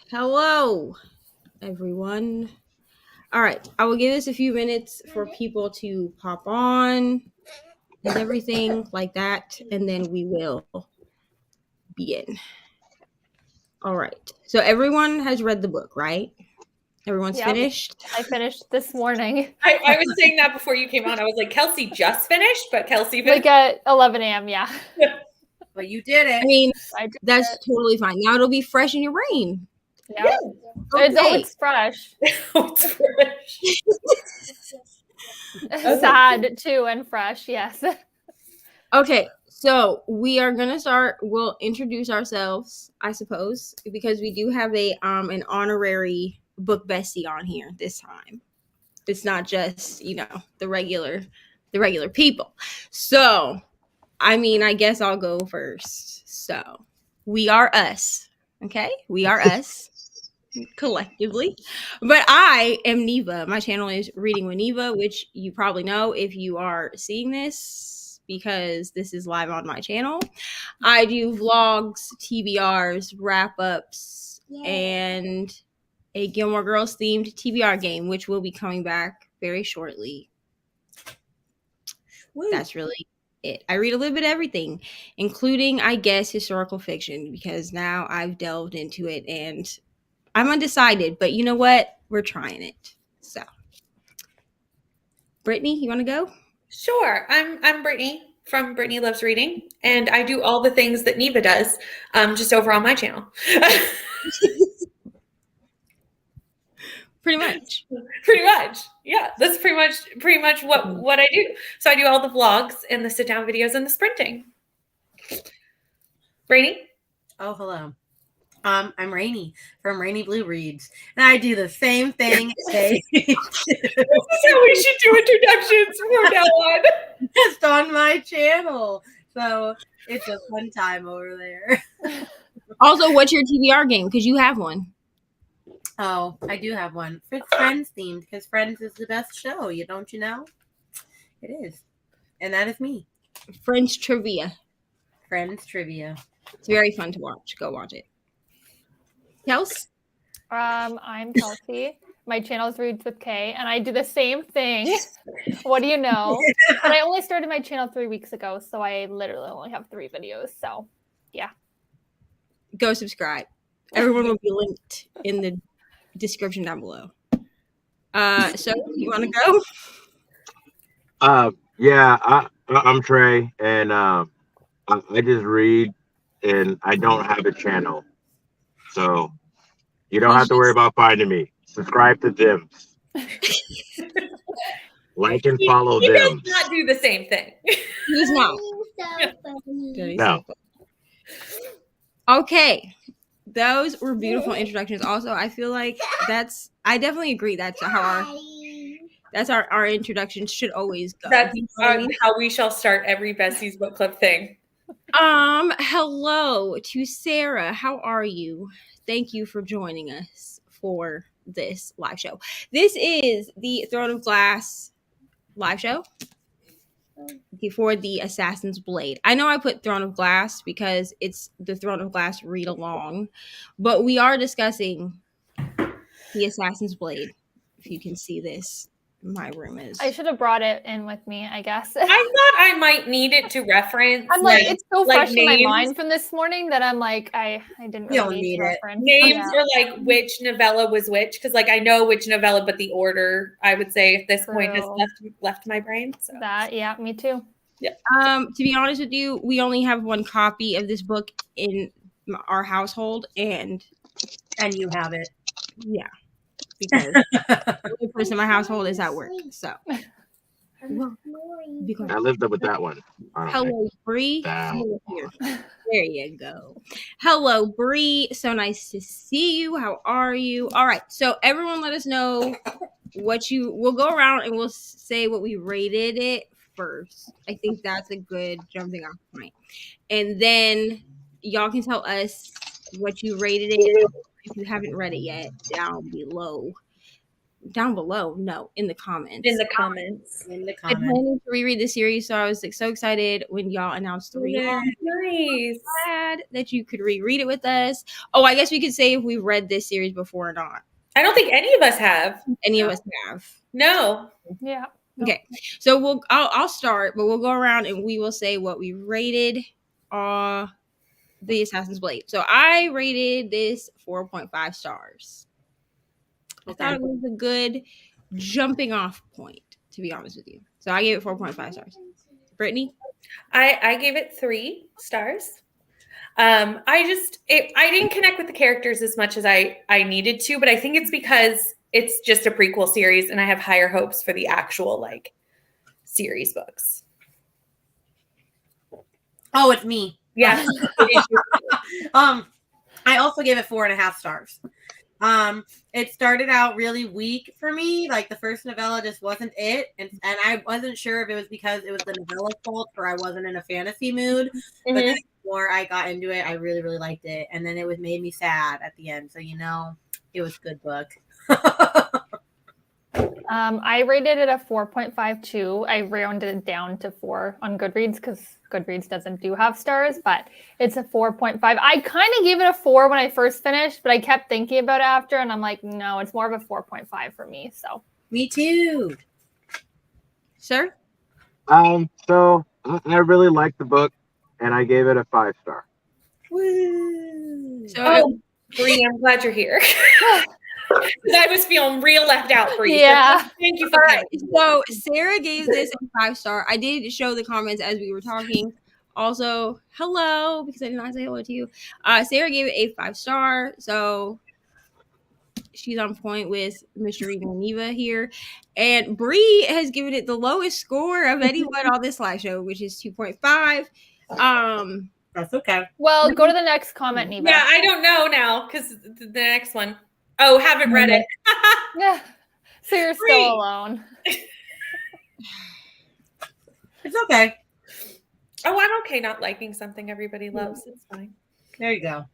Hello, everyone. All right, I will give this a few minutes for people to pop on and everything like that, and then we will begin. All right, so everyone has read the book, right? Everyone's finished? I finished this morning. I was saying that before you came on. I was like, Kelsey just finished, but Kelsey finished. Like at 11 a.m., yeah. But you did it. I mean, that's totally fine. Now it'll be fresh in your brain. Yeah. It's fresh. It's fresh. Sad too and fresh, yes. Okay, so we are gonna start. We'll introduce ourselves, I suppose, because we do have an honorary book bestie on here this time. It's not just the regular people. So, I mean, I guess I'll go first. So, we are us. Okay, we are us. Collectively, but I am Neva. My channel is Reading with Neva, which you probably know if you are seeing this because this is live on my channel. I do vlogs, TBRs, wrap-ups, and a Gilmore Girls themed TBR game, which will be coming back very shortly. That's really it. I read a little bit of everything, including, I guess, historical fiction, because now I've delved into it and I'm undecided, but you know what? We're trying it. So, Brittany, you want to go? Sure. I'm Brittany from Brittany Loves Reading, and I do all the things that Neva does, just over on my channel. Pretty much. Yeah, that's pretty much what I do. So I do all the vlogs and the sit down videos and the sprinting. Reni? Oh, hello. I'm Reni from Reni Blue Reads, and I do the same thing. This is how we should do introductions from now on. Just on my channel, so it's a fun time over there. Also, what's your TBR game? Because you have one. Oh, I do have one. It's Friends themed because Friends is the best show. You know? It is, and that is me. Friends Trivia. It's very fun to watch. Go watch it. Kels? I'm Kelsey. My channel is Reads with K, and I do the same thing. What do you know? But I only started my channel 3 weeks ago, so I literally only have 3 videos. So, yeah. Go subscribe. Everyone will be linked in the description down below. So, you want to go? Yeah, I'm Trey, and I just read, and I don't have a channel. So you don't have to worry about finding me. Subscribe to them. Like and follow them. He does not do the same thing. He's not. No. Okay. Those were beautiful introductions. Also, I feel like I definitely agree that's how our introductions should always go. That's how we shall start every Besties Book Club thing. Hello to Sarah. How are you? Thank you for joining us for this live show. This is the Throne of Glass live show before the Assassin's Blade. I know I put Throne of Glass because it's the Throne of Glass read along, but we are discussing the Assassin's Blade. If you can see this. My room is. I should have brought it in with me, I guess. I thought I might need it to reference. I'm like it's so fresh in my mind from this morning that I'm like, I didn't really need to reference. Names or like which novella was which, because like I know which novella, but the order I would say at this point has left my brain. So. Me too. Yeah. To be honest with you, we only have one copy of this book in our household, and you have it. Yeah. Because the only person in my household is at work. So I lived up with that one. Hello, Bree. There you go. Hello, Bree. So nice to see you. How are you? All right. So everyone let us know we'll go around and we'll say what we rated it first. I think that's a good jumping off point. And then y'all can tell us what you rated it. If you haven't read it yet, down below down below. No, in the comments. In the comments. In the I comments. planning to reread the series, so I was like so excited when y'all announced the relaunch. Nice. Glad that you could reread it with us. Oh, I guess we could say if we read this series before or not. I don't think any of us have. Any of us have. No. Yeah. Okay, so I'll start, but we'll go around and we will say what we rated the Assassin's Blade. So I rated this 4.5 stars. I thought it was a good jumping off point, to be honest with you. So I gave it 4.5 stars. Brittany? I gave it 3 stars. I didn't connect with the characters as much as I needed to, but I think it's because it's just a prequel series and I have higher hopes for the actual like series books. Oh, it's me. Yes. I also gave it 4.5 stars. It started out really weak for me. Like the first novella just wasn't it. And I wasn't sure if it was because it was the novella fault or I wasn't in a fantasy mood. But then the more I got into it, I really, really liked it. And then it made me sad at the end. So, it was a good book. I rated it a 4.52. I rounded it down to 4 on Goodreads because Goodreads doesn't have stars, but it's a 4.5. I kind of gave it a 4 when I first finished, but I kept thinking about it after, and I'm like, no, it's more of a 4.5 for me. So Me too. Sir? So I really liked the book, and I gave it a 5-star. Woo. So, Bree, I'm glad you're here. I was feeling real left out for you. Yeah. So thank you for all right. coming. So Sarah gave this a 5-star. I did show the comments as we were talking. Also, hello, because I did not say hello to you. Sarah gave it a 5-star. So she's on point with Mr. Rena and Neva here. And Bree has given it the lowest score of anyone on this slideshow, which is 2.5. That's okay. Well, go to the next comment, Neva. Yeah, I don't know now because the next one. Oh, haven't read it. Yeah. So you're Free. still alone. It's okay. Oh, I'm okay not liking something everybody loves. It's fine. There you go.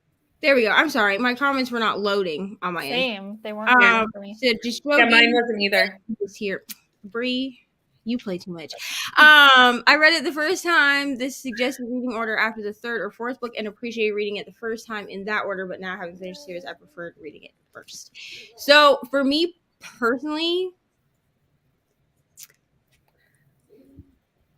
There we go. I'm sorry. My comments were not loading on my end. Same. They weren't good for me. So just Yeah, mine wasn't either. This here. Bree, you play too much. I read it the first time, this suggested reading order after the 3rd or 4th book, and appreciated reading it the first time in that order, but now having finished the series, I preferred reading it first. So for me personally,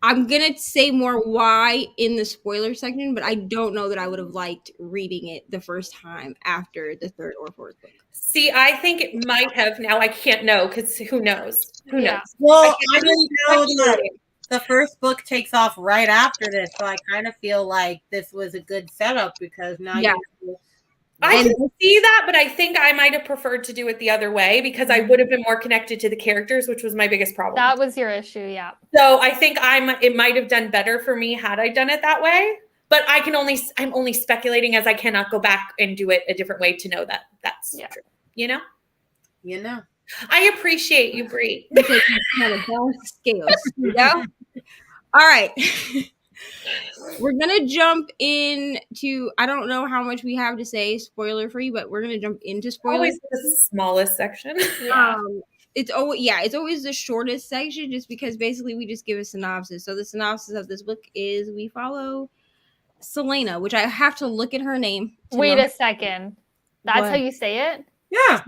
I'm gonna say more why in the spoiler section, but I don't know that I would have liked reading it the first time after the 3rd or 4th book. See, I think it might have. Now I can't know because who knows? Who Yeah. knows? Well, I can't just know that speculate. the first book takes off right after this, so I kind of feel like this was a good setup because now Yeah. I can see that, but I think I might have preferred to do it the other way because I would have been more connected to the characters, which was my biggest problem. That was your issue, yeah. So I think it might have done better for me had I done it that way. But I'm only speculating as I cannot go back and do it a different way to know that that's true. You know? I appreciate you, Bree. Because you kind of balance scales, you know? All right. We're gonna jump into, I don't know how much we have to say spoiler free, but we're gonna jump into spoilers. Always the smallest section. It's always the shortest section just because basically we just give a synopsis. So the synopsis of this book is we follow Selena, which I have to look at her name. Wait a second. That's What? how you say it? Yeah.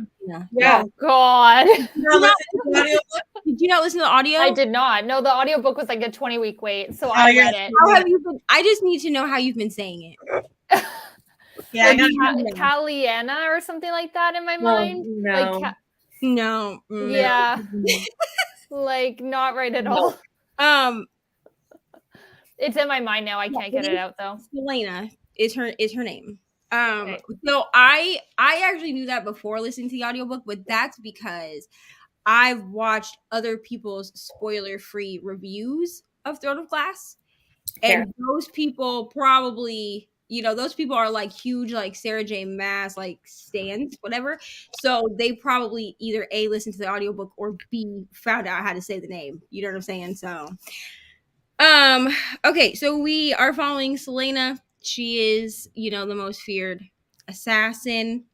Yeah. Oh, God. Did you not listen to the audio? I did not. No, the audiobook was like a 20-week wait, so I read it. How have you been? I just need to know how you've been saying it. Yeah, Like Caliana or something like that in my mind. No. Like, No. yeah. Like, not right at all. It's in my mind now. I can't get it out though. Selena is her name. Okay. So I actually knew that before listening to the audiobook, but that's because I've watched other people's spoiler-free reviews of Throne of Glass. And those people probably, those people are like huge, like Sarah J. Maas, like stans, whatever. So they probably either A, listened to the audiobook or B, found out how to say the name. You know what I'm saying? So, okay. So we are following Selena. She is, the most feared assassin.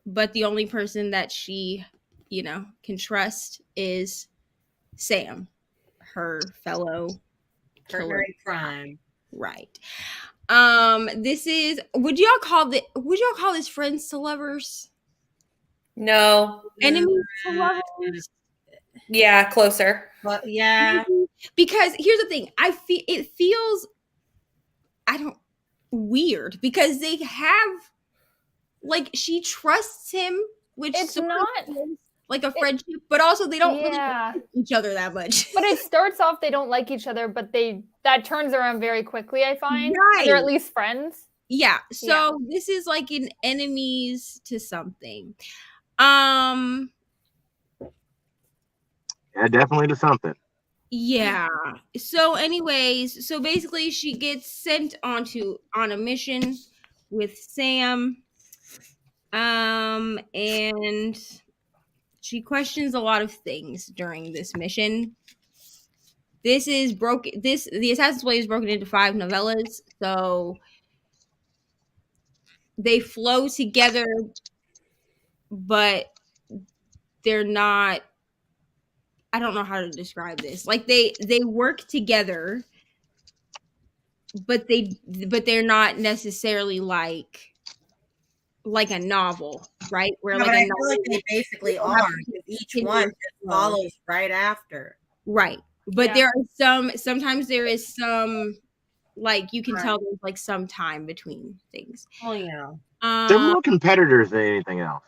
but the only person that she, can trust is Sam, her fellow Partner killer. in crime. Right. This is. Would y'all call this friends to lovers? No. Enemies to lovers? Yeah, closer. But yeah. Because here's the thing, it feels weird because they have she trusts him, which It's sort of not feels like a friendship, but also they don't really Yeah. like each other that much. But it starts off they don't like each other, but that turns around very quickly, I find. Right. And they're at least friends. Yeah. So this is like an enemies to something. Yeah, definitely to something. Yeah. So anyways, so basically she gets sent on a mission with Sam. And she questions a lot of things during this mission. The Assassin's Blade is broken into 5 novellas, so they flow together, but they're not. I don't know how to describe this. They work together, but they're not necessarily like a novel, right? Where I feel like they basically are. Each one just follows right after. Right. But there are sometimes there is some, you can tell there's some time between things. Oh yeah. They're more competitors than anything else.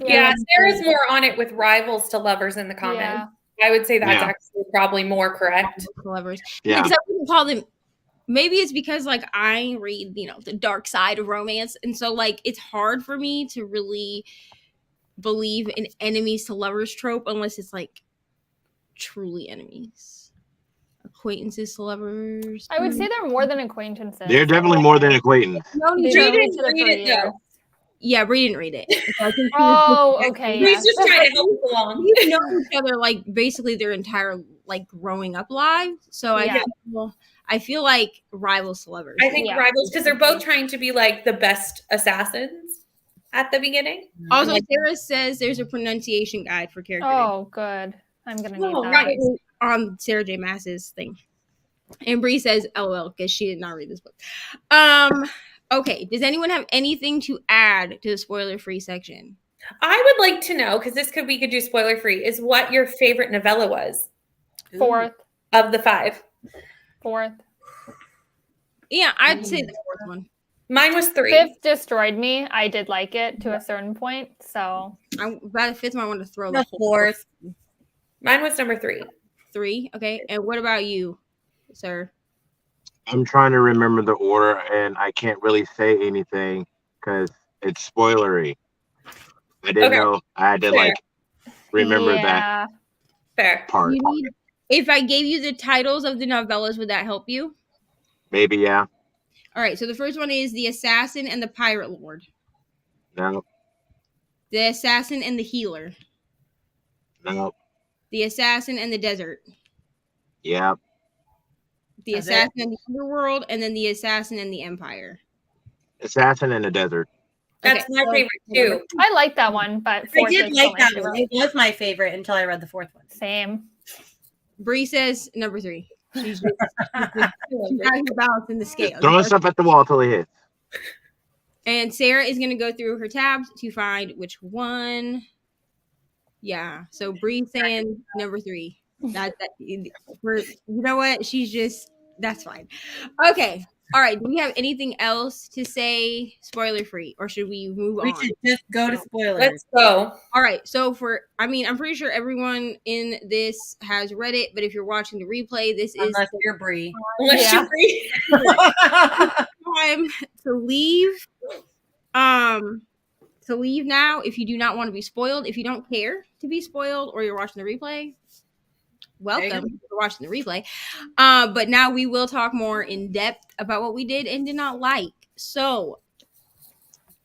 Yeah, Sarah's more on it with rivals to lovers in the comments. Yeah. I would say that's actually probably more correct. Lovers. Yeah. Except we can call them. Maybe it's because I read, the dark side of romance, and so it's hard for me to really believe in enemies to lovers trope unless it's truly enemies. Acquaintances to lovers. I would say they're more than acquaintances. They're definitely more than acquaintance. Bree didn't read it though. Yeah, Bree didn't read it. Oh, okay. Bree's just trying to help us along. We've known each other basically their entire growing up lives. So I feel like rivals to lovers. I think rivals because they're both trying to be the best assassins at the beginning. Also, Sarah says there's a pronunciation guide for character. Oh, good. I'm gonna need that. Right on Sarah J. Maas's thing. And Bree says LOL because she did not read this book. Okay. Does anyone have anything to add to the spoiler-free section? I would like to know, because we could do spoiler-free, is what your favorite novella was. 4th. Of the 5. 4th. Yeah, I'd say the 4th one. Mine was 3. 5th destroyed me. I did like it to a certain point, so. By the 5th one, I want to throw the 4th. Mine was number 3. 3, okay. And what about you, sir? I'm trying to remember the order, and I can't really say anything because it's spoilery. I didn't know I had to remember that part. If I gave you the titles of the novellas, would that help you? Maybe, yeah. All right, so the first one is The Assassin and the Pirate Lord. No. The Assassin and the Healer. No. The Assassin and the Desert. Yep. The Assassin and the Underworld, and then The Assassin and the Empire. Assassin in the Desert. That's my favorite too. I like that one, but I did like that one. It was my favorite until I read the 4th one. Same. Bree says number 3. She's just balancing the scale. Throwing stuff at the wall till it hits. And Sarah is going to go through her tabs to find which one. Yeah. So Bree saying number 3. You know what? She's just, that's fine. Okay. All right. Do we have anything else to say spoiler free, or should we move on? We should just go to spoilers. Let's go. All right. So I'm pretty sure everyone in this has read it, but if you're watching the replay, Unless you're Bree. Unless you're Bree. Time to leave. To leave now if you do not want to be spoiled. If you don't care to be spoiled, or you're watching the replay, welcome for watching the replay. But now we will talk more in depth about what we did and did not like. So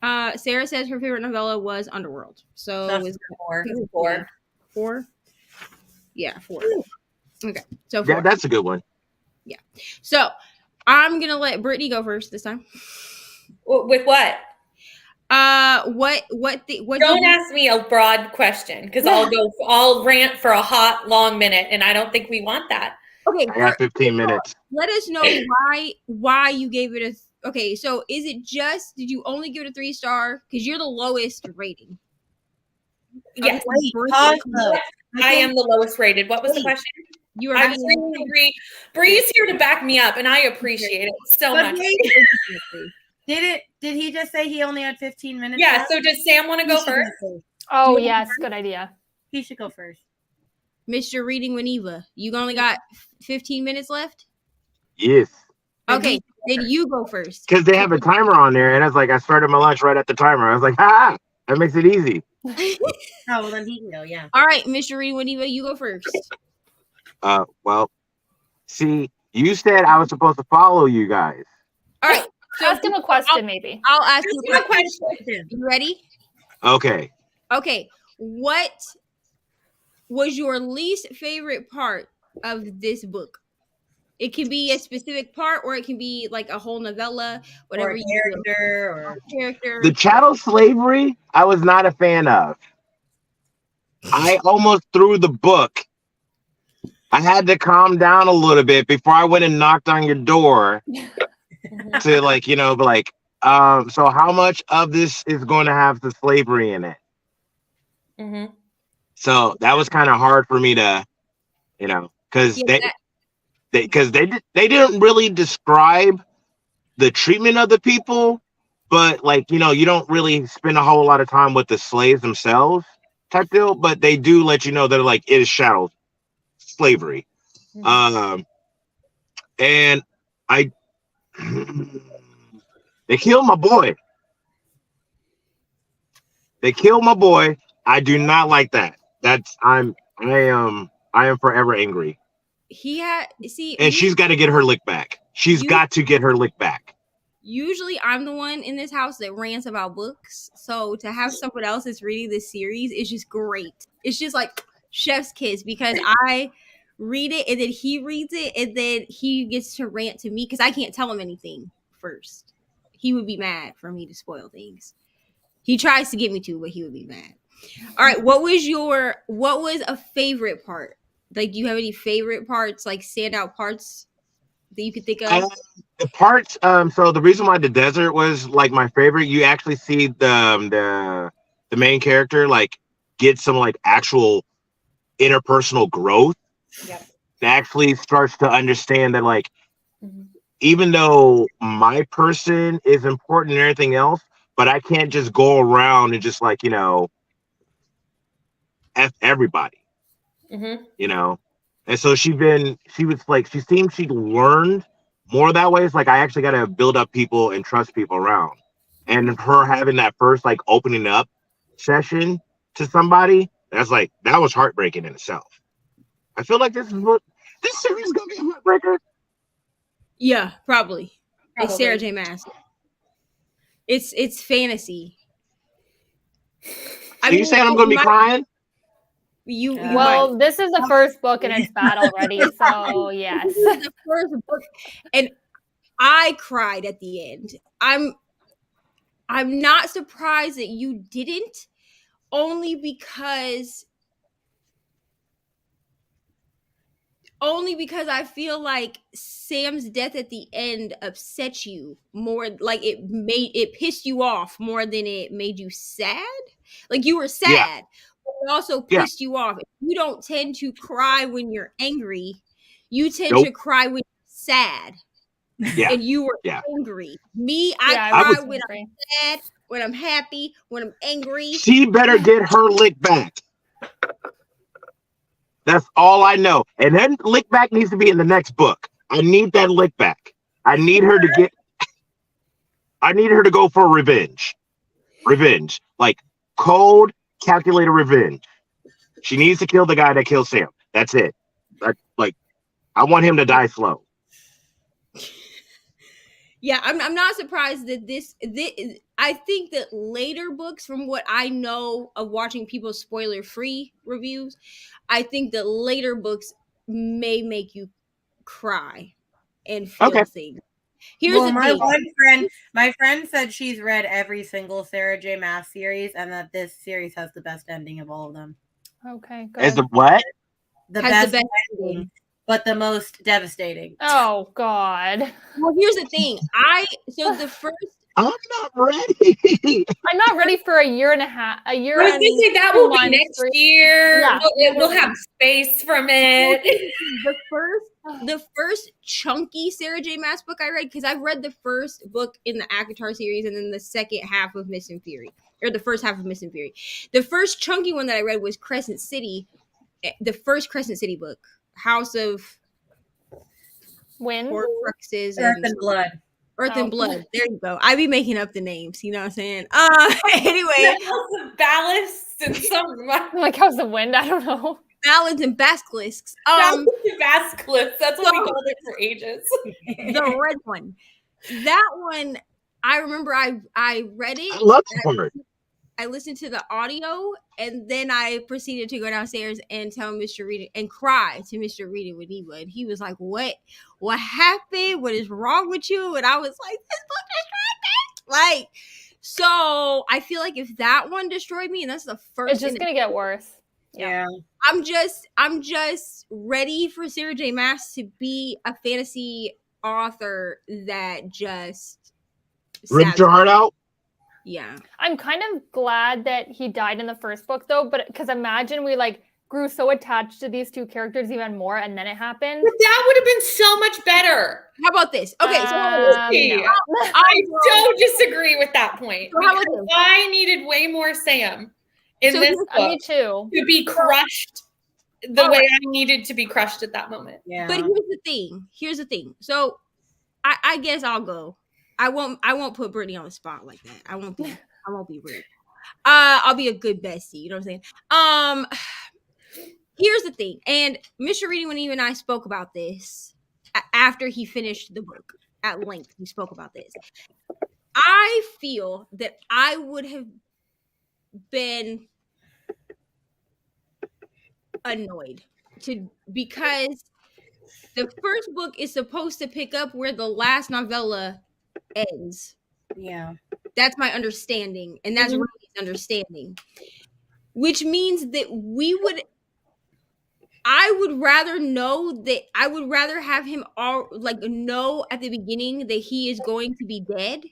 Sarah says her favorite novella was Underworld. So That's was 4. 4? Yeah, 4. Okay. So 4. Yeah, that's a good one. Yeah. So I'm gonna let Brittany go first this time. With what? What Don't ask me a broad question because I'll rant for a hot long minute, and I don't think we want that. Okay, I got 15 minutes. Let us know why you gave it a. Okay, so is it just did you only give it a 3-star because you're the lowest rating? Yes, Pause, though. I am the lowest rated. What was the question? You are I rating- really agree. Bree's here to back me up, and I appreciate it so But much. Did he just say he only had 15 minutes? Yeah. left? So does Sam want to He go should first? Oh, yes. Good idea. He should go first. Mr. Reading with Eva, you only got 15 minutes left. Yes. Okay, then you go first. Because they have a timer on there, and I was like, I started my lunch right at the timer. I was like, that makes it easy. Oh, well, then he can go, yeah. All right, Mr. Reading with Eva, you go first. Well, see, you said I was supposed to follow you guys. All right, so Ask him a question, maybe. I'll ask you Ask a him a question. You ready? Okay. Okay, what was your least favorite part of this book? It can be a specific part, or it can be like a whole novella, whatever Or a you character, The chattel slavery, I was not a fan of. I almost threw the book. I had to calm down a little bit before I went and knocked on your door to so how much of this is going to have the slavery in it? Mm-hmm. So that was kind of hard for me to, because they didn't really describe the treatment of the people, but you don't really spend a whole lot of time with the slaves themselves type deal, but they do let you know that it is chattel slavery. Mm-hmm. And they killed my boy. I do not like that. I am forever angry. And she's got to get her lick back. She's got to get her lick back. Usually I'm the one in this house that rants about books. So to have someone else that's reading this series is just great. It's just like chef's kiss because I read it and then he reads it and then he gets to rant to me because I can't tell him anything first. He would be mad for me to spoil things. He tries to get me to, but he would be mad. All right, what was a favorite part? Like, do you have any favorite parts, like standout parts that you could think of? The parts, so the reason why the desert was like my favorite, you actually see the main character get some actual interpersonal growth. Yep. That actually starts to understand that Mm-hmm. even though my person is important and everything else, but I can't just go around and just F everybody. Mm-hmm. And so she seems she learned more that way. It's I actually got to build up people and trust people around. And her having that first opening up session to somebody, that was heartbreaking in itself. I feel like this series is gonna be a heartbreaker. Yeah, probably. It's Sarah J. Maas. It's fantasy. So you saying I'm gonna be crying? You well, this is the first book and it's bad already, so yes. This is the first book, and I cried at the end. I'm not surprised that you didn't, only because I feel like Sam's death at the end upset you more. It pissed you off more than it made you sad. You were sad, but it also pissed you off. You don't tend to cry when you're angry. You tend to cry when you're sad. Yeah. And you were angry. Me, I cry when I'm sad, when I'm happy, when I'm angry. She better get her lick back. That's all I know. And then lick back needs to be in the next book. I need that lick back. I need her to go for revenge. Revenge. Cold, calculated revenge. She needs to kill the guy that killed Sam. That's it. I want him to die slow. Yeah, I'm not surprised that this I think that later books, from what I know of watching people's spoiler-free reviews, I think that later books may make you cry and feel things. Here's Well, the my thing. my friend said she's read every single Sarah J. Maas series, and that this series has the best ending of all of them. Okay, Is good. the what? The Has best, the best ending, but the most devastating. Oh God. Well, here's the thing. So the first. I'm not ready. I'm not ready for a year and a half. A year I was and gonna say that 2 will be months. next year. Yeah, We'll have space from it. The first chunky Sarah J. Maas book I read, because I've read the first book in the ACOTAR series and then the second half of Mist and Fury, or the first half of Mist and Fury. The first chunky one that I read was Crescent City, the first Crescent City book, House of Wind. Horcruxes Earth and Blood. Earth and Oh. Blood. There you go. I be making up the names. You know what I'm saying? Anyway, Ballasts and some Like how's the wind? I don't know. ballads and basilisks. Vascliffs. That's what we called it for ages. The red one. That one, I remember I read it. I love that part. I listened to the audio, and then I proceeded to go downstairs and tell Mr. Reading and cry to Mr. Reading with Eva. And he was like, "What happened? What is wrong with you?" And I was like, "This book destroyed me." Like, so I feel like if that one destroyed me, and that's the first, It's just gonna get worse. Yeah. I'm just ready for Sarah J. Maas to be a fantasy author that just Ripped your heart out? Yeah. I'm kind of glad that he died in the first book though, but because imagine we like grew so attached to these two characters even more and then it happened. But that would have been so much better. How about this? Okay, so No. I don't disagree with that point. So how about Because I needed way more Sam in this me book too. to be crushed the way I needed to be crushed at that moment. Yeah. But here's the thing. So I guess I'll go. I won't put Brittany on the spot like that. I won't be rude. I'll be a good bestie. You know what I'm saying? Here's the thing. And Mr. Reading, when you and I spoke about this after he finished the book at length, we spoke about this. I feel that I would have been annoyed because the first book is supposed to pick up where the last novella ends. Yeah. That's my understanding, and that's Reni's understanding. Which means that I would rather have him all know at the beginning that he is going to be dead,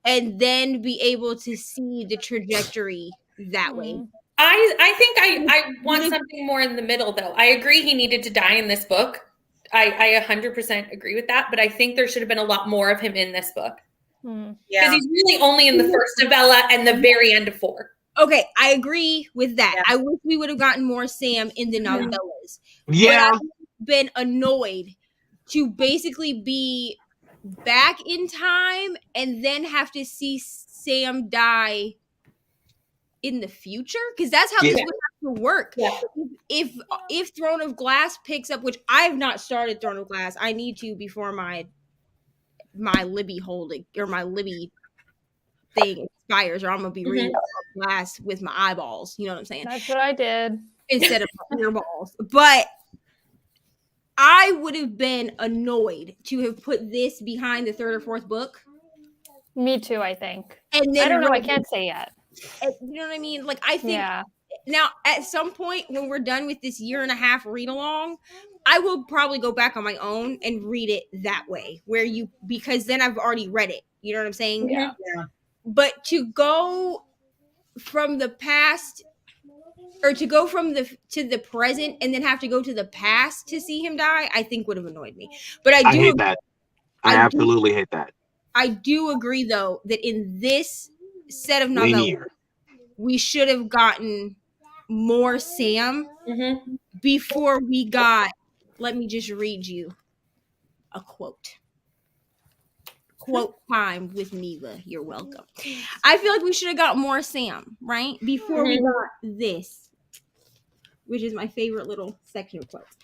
and then be able to see the trajectory that way. I think I want something more in the middle though. I agree he needed to die in this book. I 100% agree with that, but I think there should have been a lot more of him in this book. Yeah. Because he's really only in the first novella and the very end of 4. Okay, I agree with that. Yeah. I wish we would have gotten more Sam in the novellas. Yeah. But I've been annoyed to basically be back in time and then have to see Sam die in the future, because that's how this would have to work. Yeah. If Throne of Glass picks up, which I have not started Throne of Glass, I need to before my Libby holding or my Libby thing expires, or I'm gonna be reading Glass with my eyeballs. You know what I'm saying? That's what I did Instead of my earballs. But I would have been annoyed to have put this behind the third or fourth book. Me too, I think. And then I don't know. I can't say yet. You know what I mean? Like, I think now at some point when we're done with this 1.5 read along, I will probably go back on my own and read it that way, because then I've already read it. You know what I'm saying? Yeah. But to go from the past, or to go from to the present and then have to go to the past to see him die, I think would have annoyed me. But I hate that. I absolutely hate that. I do agree though that in this set of novellas, we should have gotten more Sam before we got. Let me just read you a quote. Quote time with Neva. You're welcome. I feel like we should have got more Sam, right? Before we got this, which is my favorite little section of quotes.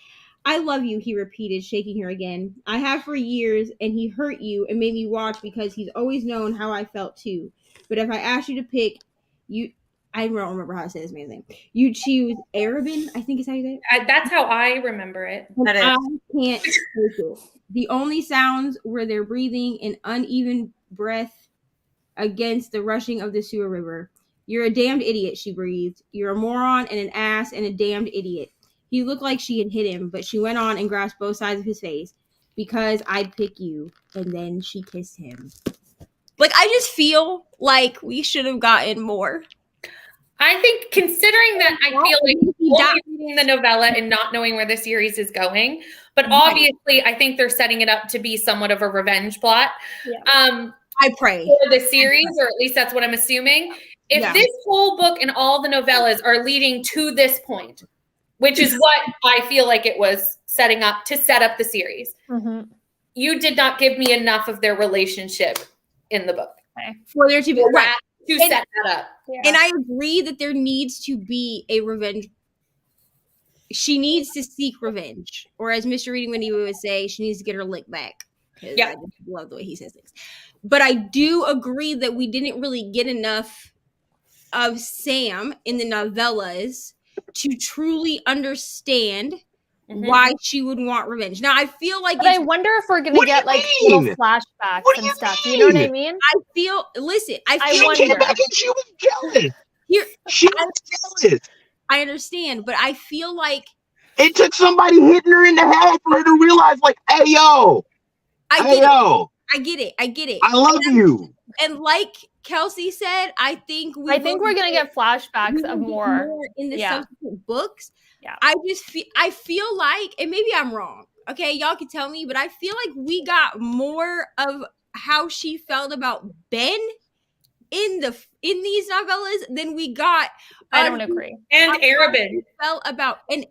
I love you, he repeated, shaking her again. I have for years, and he hurt you and made me watch because he's always known how I felt too. But if I asked you to pick, I don't remember how to say this man's name. You choose Arabin, I think is how you say it. That's how I remember it. That is. I can't take it. The only sounds were their breathing and uneven breath against the rushing of the sewer river. You're a damned idiot, she breathed. You're a moron and an ass and a damned idiot. He looked like she had hit him, but she went on and grasped both sides of his face. Because I'd pick you. And then she kissed him. Like, I just feel like we should have gotten more. I think, considering that I feel like only reading the novella and not knowing where the series is going, but obviously I think they're setting it up to be somewhat of a revenge plot. Yeah. I pray. For the series, or at least that's what I'm assuming. If this whole book and all the novellas are leading to this point, which is what I feel like it was setting up to set up the series, you did not give me enough of their relationship in the book. For there to be set that up. Yeah. And I agree that there needs to be a revenge. She needs to seek revenge. Or as Mr. Reading Wendy would say, she needs to get her lick back. Yeah. I love the way he says things. But I do agree that we didn't really get enough of Sam in the novellas to truly understand why she would want revenge. Now I feel like I wonder if we're gonna get like little flashbacks and stuff. You know what I mean? I feel she came back and she was jealous. She was jealous. I understand, but I feel like it took somebody hitting her in the head for her to realize, like, hey yo. I get it. I love you. And like Kelsey said, I think we're gonna get flashbacks of more in the subsequent books. Yeah. I feel like, and maybe I'm wrong. Okay, y'all can tell me, but I feel like we got more of how she felt about Ben in these novellas than we got. I don't agree. And Arabin felt about other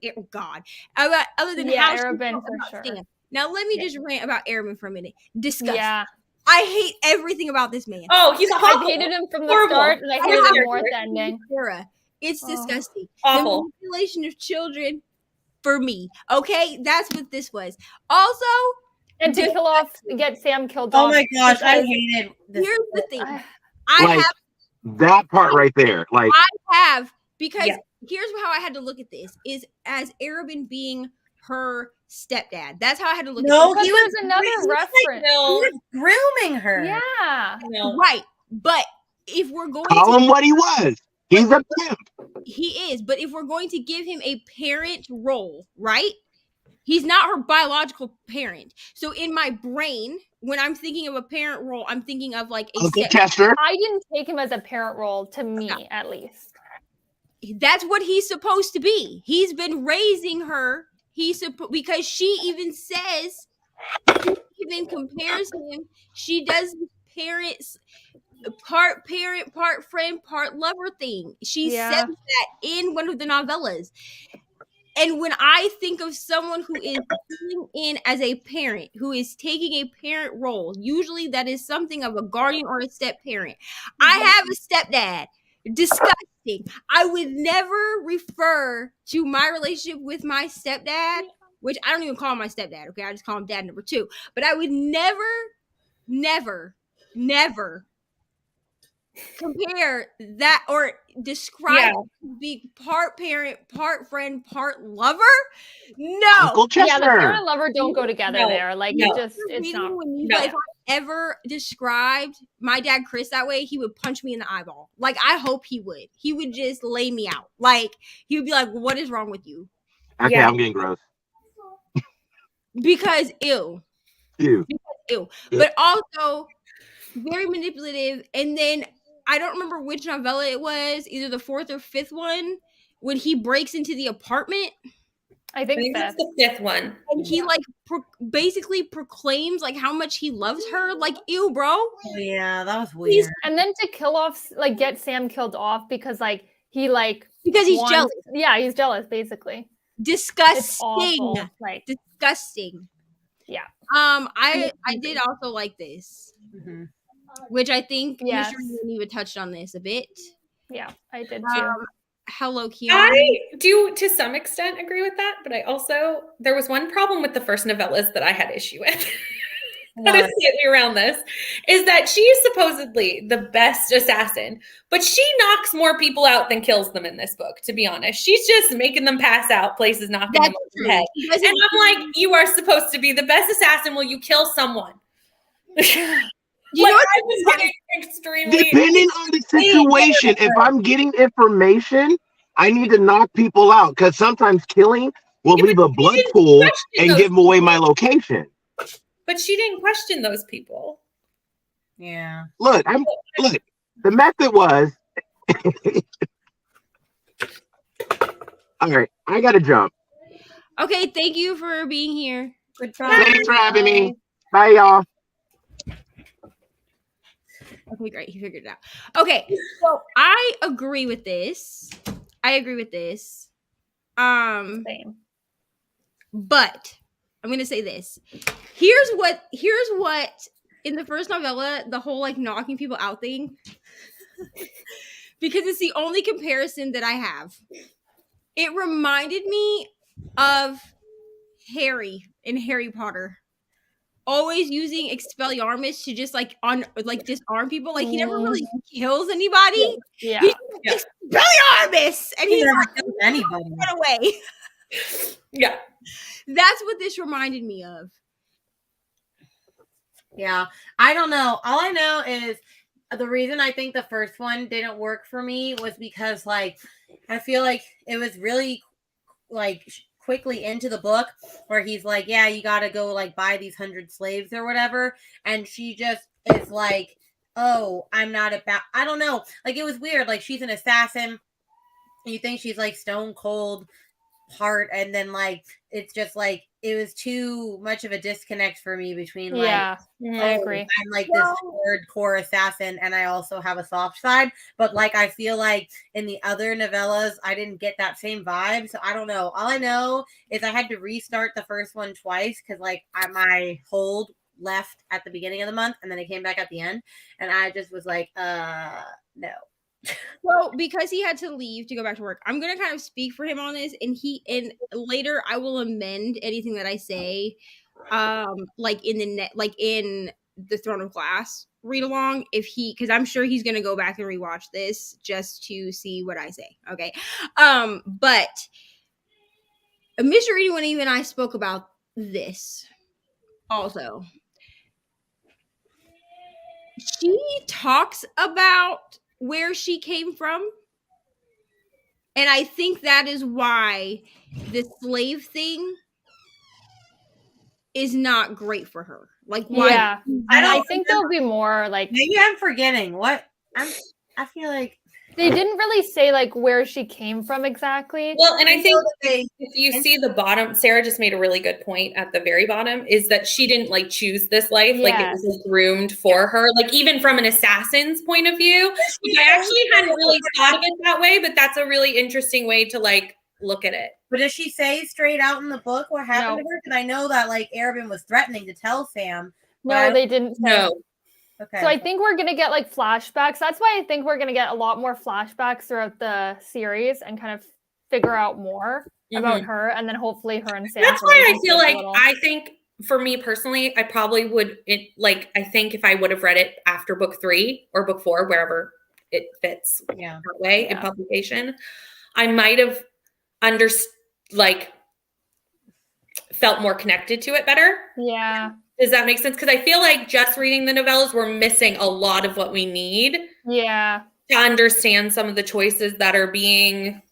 than how Arabin for sure. Stan. Now let me just rant about Arabin for a minute. Disgusting. Yeah. I hate everything about this man. Oh, he's awful. I hated him from the start, and I hated him more at the ending. It's disgusting. Awful. The manipulation of children for me. Okay, that's what this was. Also, and to get Sam killed off. Oh my gosh, I hated this. Here's the thing. That part right there. Like because here's how I had to look at this is as Arabin being her stepdad. That's how I had to look at it. No, he was another reference. He was grooming her. Yeah. Right. But if we're going call him what he was. He's a pimp. He is, but if we're going to give him a parent role, right? He's not her biological parent. So in my brain, when I'm thinking of a parent role, I'm thinking of like a Uncle Chester. I didn't take him as a parent role, to me at least. That's what he's supposed to be. He's been raising her. Because she even says, she even compares him. She does part parent, part friend, part lover thing. She says that in one of the novellas. And when I think of someone who is coming in as a parent, who is taking a parent role, usually that is something of a guardian or a step parent. I have a stepdad. Disgusting. I would never refer to my relationship with my stepdad, which I don't even call him my stepdad. Okay, I just call him dad number 2. But I would never compare that or describe be part parent, part friend, part lover. No. Uncle Chester. Yeah, the parent and lover don't go together there. Like it's not. If I ever described my dad Chris that way, he would punch me in the eyeball. Like I hope he would. He would just lay me out. Like he would be like, "What is wrong with you?" Okay, I'm getting gross. Because ew. But also very manipulative. And then I don't remember which novella it was, either the 4th or 5th one, when he breaks into the apartment. I think that's the 5th one. And he like basically proclaims like how much he loves her. Like, ew, bro. Oh, yeah, that was weird. And then to kill off, like get Sam killed off because like he like because he's jealous. Yeah, he's jealous basically. Disgusting. Like disgusting. Yeah. I did also like this. Mm-hmm. Which I think Mr. Reni touched on this a bit. Yeah, I did too. Hello, Kiana. I do to some extent agree with that, but I also there was one problem with the first novellas that I had issue with. how to slightly around this, is that she is supposedly the best assassin, but she knocks more people out than kills them in this book, to be honest. She's just making them pass out, places knocking them over the head. And I'm like, you are supposed to be the best assassin. Will you kill someone? You know what? I was getting extremely Depending on the situation, if I'm getting information, I need to knock people out because sometimes killing will leave a blood pool and give away my location. But she didn't question those people. Yeah. Look, the method was all right, I gotta jump. Okay, thank you for being here. Good try. Thanks for having me. Bye, y'all. Okay, great. He figured it out. Okay, so I agree with this. Same. But I'm gonna say this. Here's what in the first novella, the whole like knocking people out thing, because it's the only comparison that I have. It reminded me of Harry in Harry Potter. Always using Expelliarmus to just disarm people. Like he never really kills anybody. Yeah. He just Expelliarmus, and he's never like, kills anybody. run away. Yeah. That's what this reminded me of. Yeah. I don't know. All I know is the reason I think the first one didn't work for me was because like I feel like it was really like quickly into the book where he's like, yeah, you got to go like buy these 100 slaves or whatever. And she just is like, oh, I'm not about, I don't know. Like it was weird. Like she's an assassin. You think she's like stone cold heart. And then like, it's just like, it was too much of a disconnect for me between like, I agree. I'm like this hardcore assassin and I also have a soft side. But like, I feel like in the other novellas, I didn't get that same vibe. So I don't know. All I know is I had to restart the first one twice because like my hold left at the beginning of the month and then it came back at the end. And I just was like, no. Well, because he had to leave to go back to work, I'm gonna kind of speak for him on this, and later I will amend anything that I say, like in the Throne of Glass read along, because I'm sure he's gonna go back and rewatch this just to see what I say. Okay, but Mr. Reading when even I spoke about this also. She talks about where she came from. And I think that is why the slave thing is not great for her. Like, why? Yeah. I think there'll be more like. Maybe I'm forgetting what I feel like They didn't really say like where she came from exactly. Well, and I think if you see the bottom, Sarah just made a really good point at the very bottom, is that she didn't like choose this life. Yes. Like it was groomed for her, like even from an assassin's point of view, which I actually hadn't really thought of it that way, but that's a really interesting way to like look at it. But does she say straight out in the book what happened to her? Because I know that like Ibram was threatening to tell Sam. No, they didn't say. No. Okay. So I think we're gonna get like flashbacks. That's why I think we're gonna get a lot more flashbacks throughout the series and kind of figure out more about her, and then hopefully her and Sam. That's why I feel like I think for me personally, I probably would I think if I would have read it after book 3 or book 4, wherever it fits that way in publication, I might have felt more connected to it better. Yeah. Does that make sense? Because I feel like just reading the novellas, we're missing a lot of what we need. Yeah. To understand some of the choices that are being.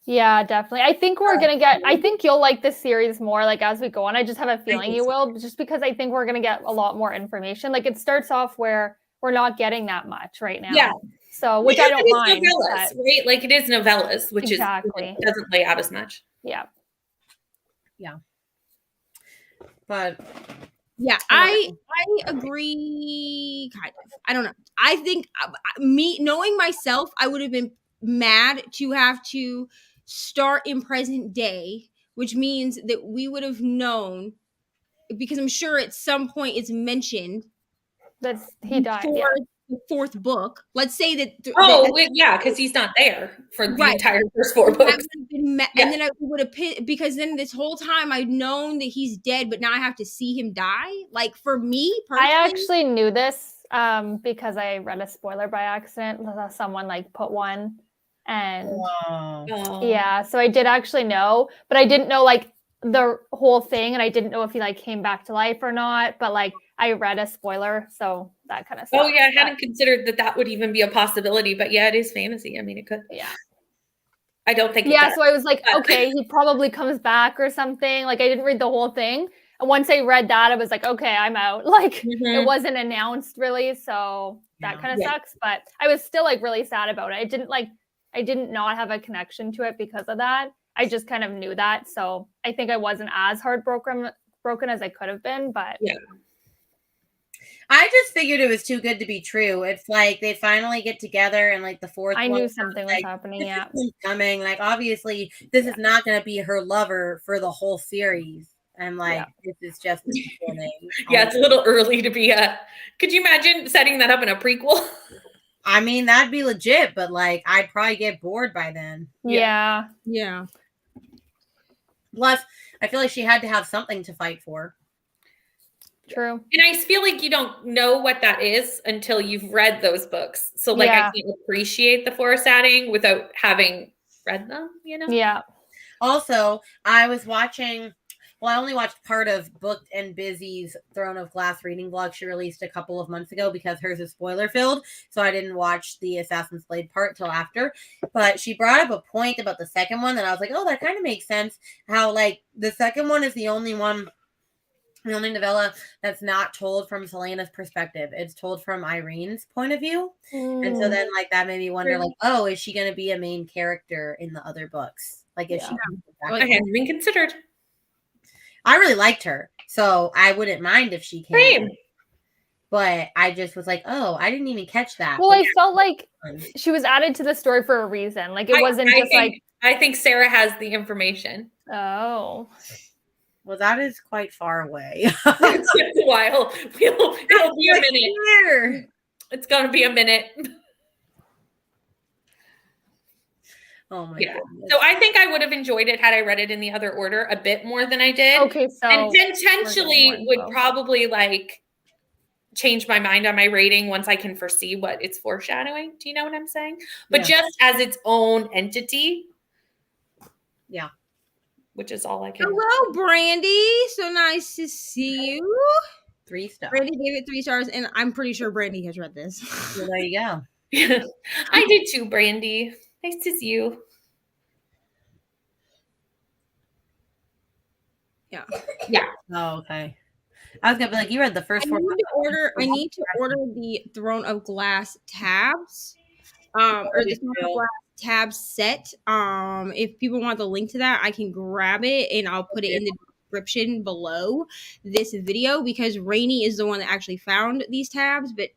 Yeah, definitely. I think I think you'll like this series more like as we go on. I just have a feeling you will, just because I think we're going to get a lot more information. Like it starts off where we're not getting that much right now. Yeah. So, which I don't mind. Novellas, right? Like it is novellas, which exactly. Doesn't lay out as much. Yeah. Yeah. But yeah, I agree kind of. I don't know. I think me knowing myself, I would have been mad to have to start in present day, which means that we would have known, because I'm sure at some point it's mentioned that he died the fourth book. Let's say that. Yeah, because he's not there for the Right. entire first 4 that books. would have been and then I would have because then this whole time I'd known that he's dead, but now I have to see him die. Like for me personally, I actually knew this because I read a spoiler by accident. Someone like put one, and yeah, so I did actually know, but I didn't know like the whole thing, and I didn't know if he like came back to life or not. But like I read a spoiler, so that kind of stuff. Oh yeah, I hadn't considered that would even be a possibility, but yeah, it is fantasy. I mean, it could. Yeah. I don't think. Yeah, so I was like, okay, he probably comes back or something. Like I didn't read the whole thing. And once I read that, I was like, okay, I'm out. Like it wasn't announced really, so that kind of sucks. But I was still like really sad about it. I didn't not have a connection to it because of that. I just kind of knew that. So I think I wasn't as heartbroken as I could have been. But yeah. I just figured it was too good to be true. It's like they finally get together and like the fourth. I knew something was happening. Yeah, coming. Like obviously, this is not going to be her lover for the whole series. And like this is just the beginning. Yeah, it's a little early to be. Could you imagine setting that up in a prequel? I mean, that'd be legit, but like I'd probably get bored by then. Yeah. Plus, I feel like she had to have something to fight for. True. And I feel like you don't know what that is until you've read those books. So like I can't appreciate the forest adding without having read them, you know? Yeah. Also, I was watching, well, I only watched part of Booked and Busy's Throne of Glass reading vlog she released a couple of months ago because hers is spoiler filled. So I didn't watch the Assassin's Blade part till after. But she brought up a point about the second one that I was like, oh, that kind of makes sense. How like the second one is the only novella that's not told from Selena's perspective. It's told from Irene's point of view. And so then like that made me wonder like, oh, is she going to be a main character in the other books? Like if she I hadn't even considered. I really liked her, so I wouldn't mind if she came. But I just was like, oh, I didn't even catch that. Well, I felt like she was added to the story for a reason. Like it wasn't I think Sarah has the information. Oh. Well, that is quite far away. It's a while. It'll be a minute. It's going to be a minute. Oh my goodness. So I think I would have enjoyed it had I read it in the other order a bit more than I did. Okay, so and potentially would probably like change my mind on my rating once I can foresee what it's foreshadowing. Do you know what I'm saying? But just as its own entity. Yeah. Which is all I can. Hello, Brandy. So nice to see you. 3 stars. Brandy gave it 3 stars, and I'm pretty sure Brandy has read this. Well, there you go. I did too, Brandy. Nice to see you. Yeah. Oh, okay. I was gonna be like, you read the first 4. I need to order the Throne of Glass tabs. Or the Throne of Glass tab set. If people want the link to that, I can grab it and I'll put it in the description below this video because Reni is the one that actually found these tabs, but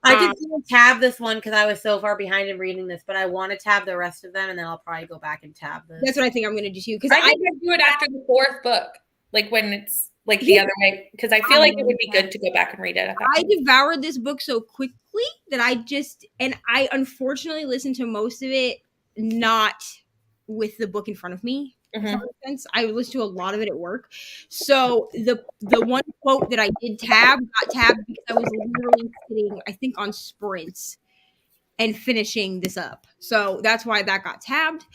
I can tab this one because I was so far behind in reading this, but I want to tab the rest of them and then I'll probably go back and tab this. That's what I think I'm going to do too. Because I think I do it after the 4th book, like when it's like the other way, because I feel like it would be good to go back and read it. I devoured this book so quickly that I unfortunately listened to most of it not with the book in front of me. Sense. I listened to a lot of it at work. So the one quote that I did got tabbed because I was literally sitting, I think, on sprints and finishing this up. So that's why that got tabbed.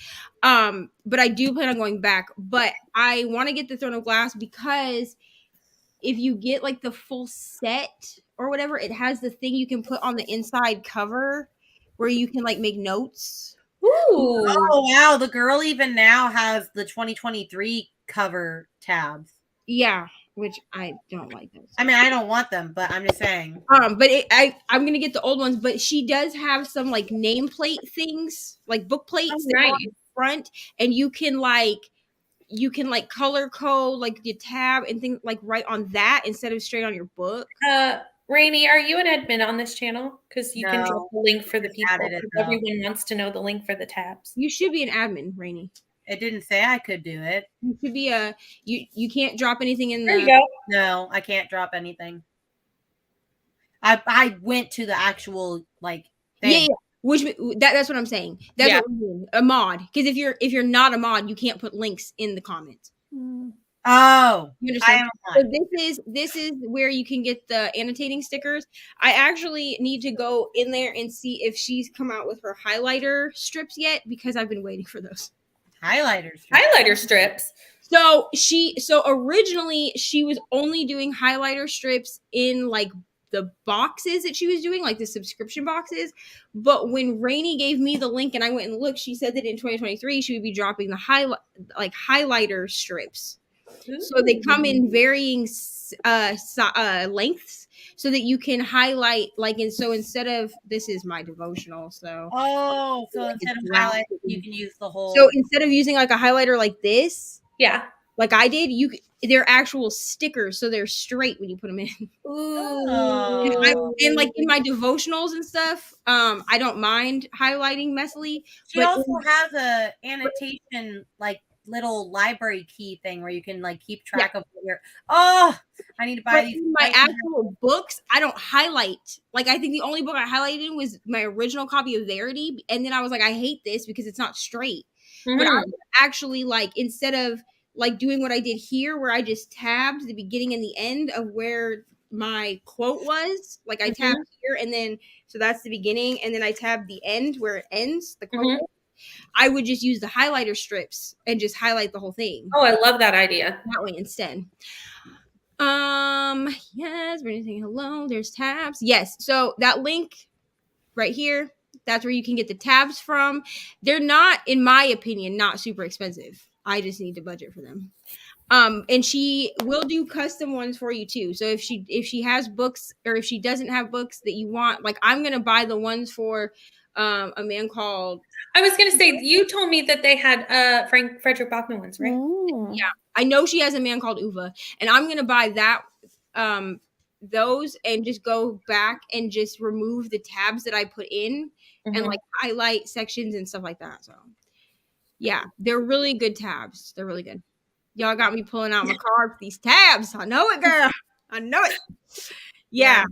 But I do plan on going back. But I want to get the Throne of Glass because if you get like the full set or whatever, it has the thing you can put on the inside cover where you can like make notes. Ooh. Oh wow, the girl even now has the 2023 cover tabs. Yeah, which I don't like those. I mean, I don't want them, but I'm just saying. But I'm gonna get the old ones. But she does have some like nameplate things, like book plates that are on the front, and you can color code like the tab and things like right on that instead of straight on your book. Reni, are you an admin on this channel? Because you can drop the link for the people. Everyone wants to know the link for the tabs. You should be an admin, Reni. It didn't say I could do it. You should be you can't drop anything in there. You go. No, I can't drop anything. I went to the actual like thing. Yeah. Which that's what I'm saying. That's Yeah. what we're doing. A mod. Because if you're not a mod, you can't put links in the comments. Oh, You I understand? am a So mod. this is where you can get the annotating stickers. I actually need to go in there and see if she's come out with her highlighter strips yet, because I've been waiting for those. Highlighters. Highlighter strips. So originally she was only doing highlighter strips in like the boxes that she was doing, like the subscription boxes. But when Reni gave me the link and I went and looked, she said that in 2023 she would be dropping the highlighter strips. So they come in varying lengths, so that you can highlight so instead of, this is my devotional, so Oh, so instead of highlights, you can use the whole. so instead of using like a highlighter like this, Yeah. like I did, they're actual stickers, so they're straight when you put them in. Oh. And like in my devotionals and stuff, I don't mind highlighting messily. She but also has a annotation like little library key thing where you can like keep track of what you're. Oh, I need to buy these. In my actual books, I don't highlight. Like I think the only book I highlighted in was my original copy of Verity, and then I was like, I hate this because it's not straight. But I would actually, like, instead of like doing what I did here, where I just tabbed the beginning and the end of where my quote was, like I tabbed here, and then so that's the beginning, and then I tabbed the end where it ends, the quote. I would just use the highlighter strips and just highlight the whole thing. Oh, I love that idea. That way instead. Yes, we're saying hello. There's tabs. Yes, so that link right here, that's where you can get the tabs from. They're not, in my opinion, not super expensive. I just need to budget for them. And she will do custom ones for you too. So if she has books, or if she doesn't have books that you want, like I'm gonna buy the ones for a man called. I was gonna say, you told me that they had Frederick Bachman ones, right? Yeah, I know she has a man called Uva, and I'm gonna buy that those and just go back and just remove the tabs that I put in and like highlight sections and stuff like that. So yeah, they're really good tabs. They're really good. Y'all got me pulling out my card for these tabs. I know it, girl. I know it. Yeah.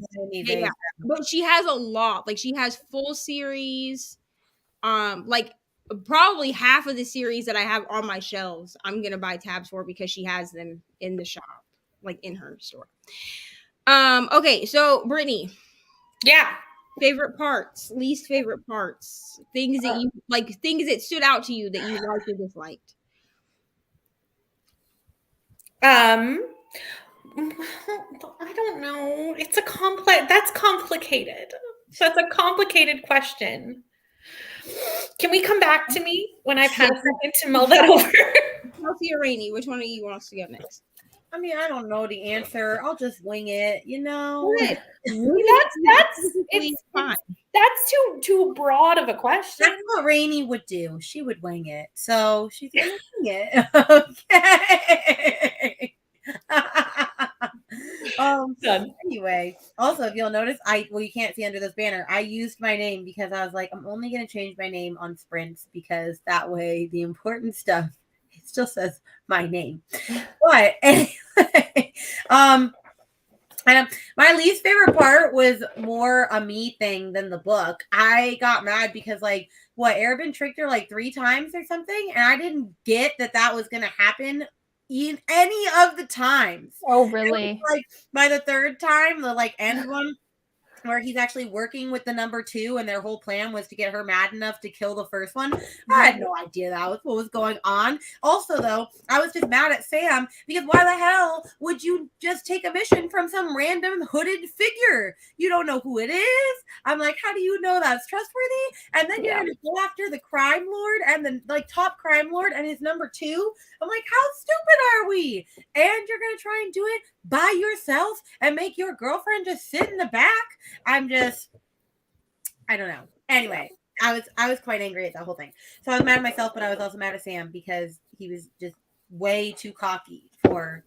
But she has a lot. Like she has full series. Like probably half of the series that I have on my shelves, I'm gonna buy tabs for because she has them in the shop, like in her store. Okay, so Brittany. Yeah. Favorite parts, least favorite parts, things that you like, things that stood out to you that you liked or disliked. I don't know. It's that's complicated. That's a complicated question. Can we come back to me when I've had a second to mull that over? Chelsea or Reni, which one of you wants to go next? I mean, I don't know the answer. I'll just wing it, you know. That's too broad of a question. That's what Reni would do. She would wing it. So she's gonna wing it. Okay. Anyway, also if you'll notice, you can't see under this banner, I used my name because I was like, I'm only gonna change my name on sprints because that way the important stuff, it still says my name. But anyway, my least favorite part was more a me thing than the book. I got mad because Arabin tricked her like 3 times or something, and I didn't get that was gonna happen in any of the times. Oh, really? Like by the 3rd time, the end one, where he's actually working with the number 2, and their whole plan was to get her mad enough to kill the first one. I had no idea that was what was going on. Also, though, I was just mad at Sam because why the hell would you just take a mission from some random hooded figure? You don't know who it is. I'm like, how do you know that's trustworthy? And then you're going to go after the crime lord and the top crime lord and his number 2. I'm like, how stupid are we? And you're going to try and do it by yourself and make your girlfriend just sit in the back? I don't know. Anyway, I was quite angry at that whole thing. So I was mad at myself, but I was also mad at Sam because he was just way too cocky for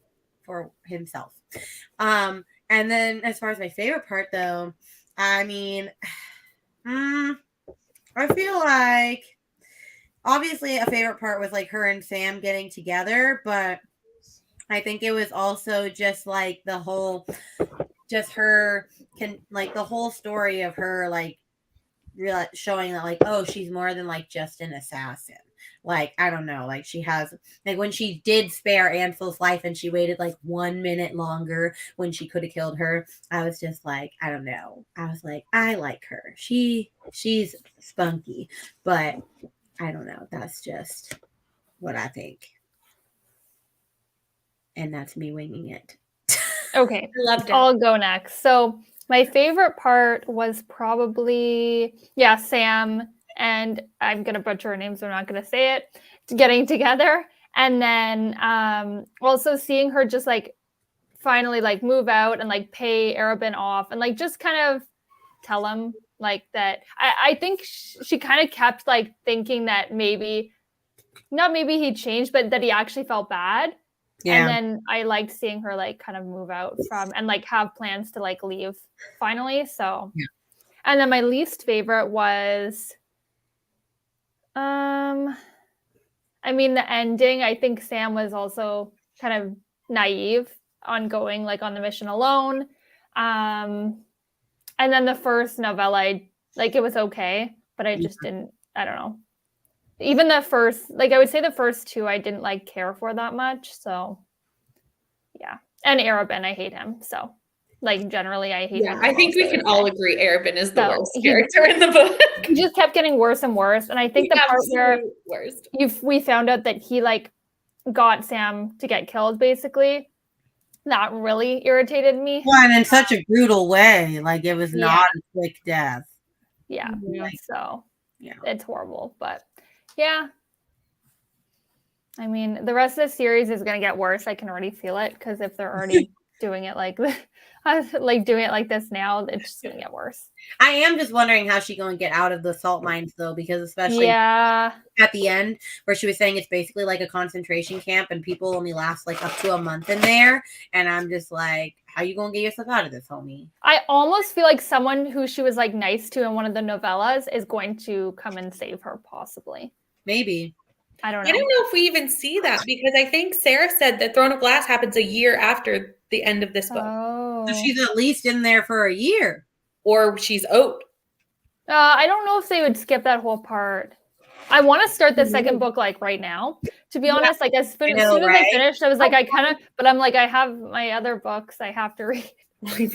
himself. And then as far as my favorite part, though, I mean, I feel like obviously a favorite part was her and Sam getting together, but I think it was also just the whole just her like the whole story of her like showing that like, oh, she's more than like just an assassin. Like, I don't know, like she has like when she did spare Ansel's life and she waited like 1 minute longer when she could have killed her, I was just like, I don't know. I was like, I like her. She's spunky, but I don't know. That's just what I think. And that's me winging it. Okay. Loved it. I'll go next. So my favorite part was probably, Sam, and I'm going to butcher her name, so I'm not going to say it, getting together. And then also seeing her just like finally like move out and like pay Arabin off and like just kind of tell him like that. I think she kind of kept like thinking that maybe he changed, but that he actually felt bad. Yeah. And then I liked seeing her like kind of move out from and like have plans to like leave finally. So, and then my least favorite was, I mean, the ending. I think Sam was also kind of naive on going like on the mission alone. And then the first novella, like it was okay, but I just didn't. I don't know. Even the first, like I would say the first two, I didn't like care for that much. So, yeah. And Arabin, I hate him. So, like generally, I hate him. I think we can all agree Arabin is the worst character in the book. He just kept getting worse and worse. And I think the part where we found out that he like got Sam to get killed, basically, that really irritated me. Well, and in such a brutal way. Like it was not a quick death. Yeah. So, it's horrible. But yeah. I mean, the rest of the series is going to get worse. I can already feel it because if they're already doing it like doing it like this now, it's just going to get worse. I am just wondering how she's going to get out of the salt mines, though, because especially at the end where she was saying it's basically like a concentration camp and people only last like up to a month in there. And I'm just like, how you going to get yourself out of this, homie? I almost feel like someone who she was like nice to in one of the novellas is going to come and save her, possibly. Maybe. I don't know. I don't know if we even see that because I think Sarah said that Throne of Glass happens a year after the end of this book. Oh. So she's at least in there for a year. Or she's out. I don't know if they would skip that whole part. I want to start the second book like right now. To be honest, like as soon as I finished, I was like, but I'm like, I have my other books I have to read.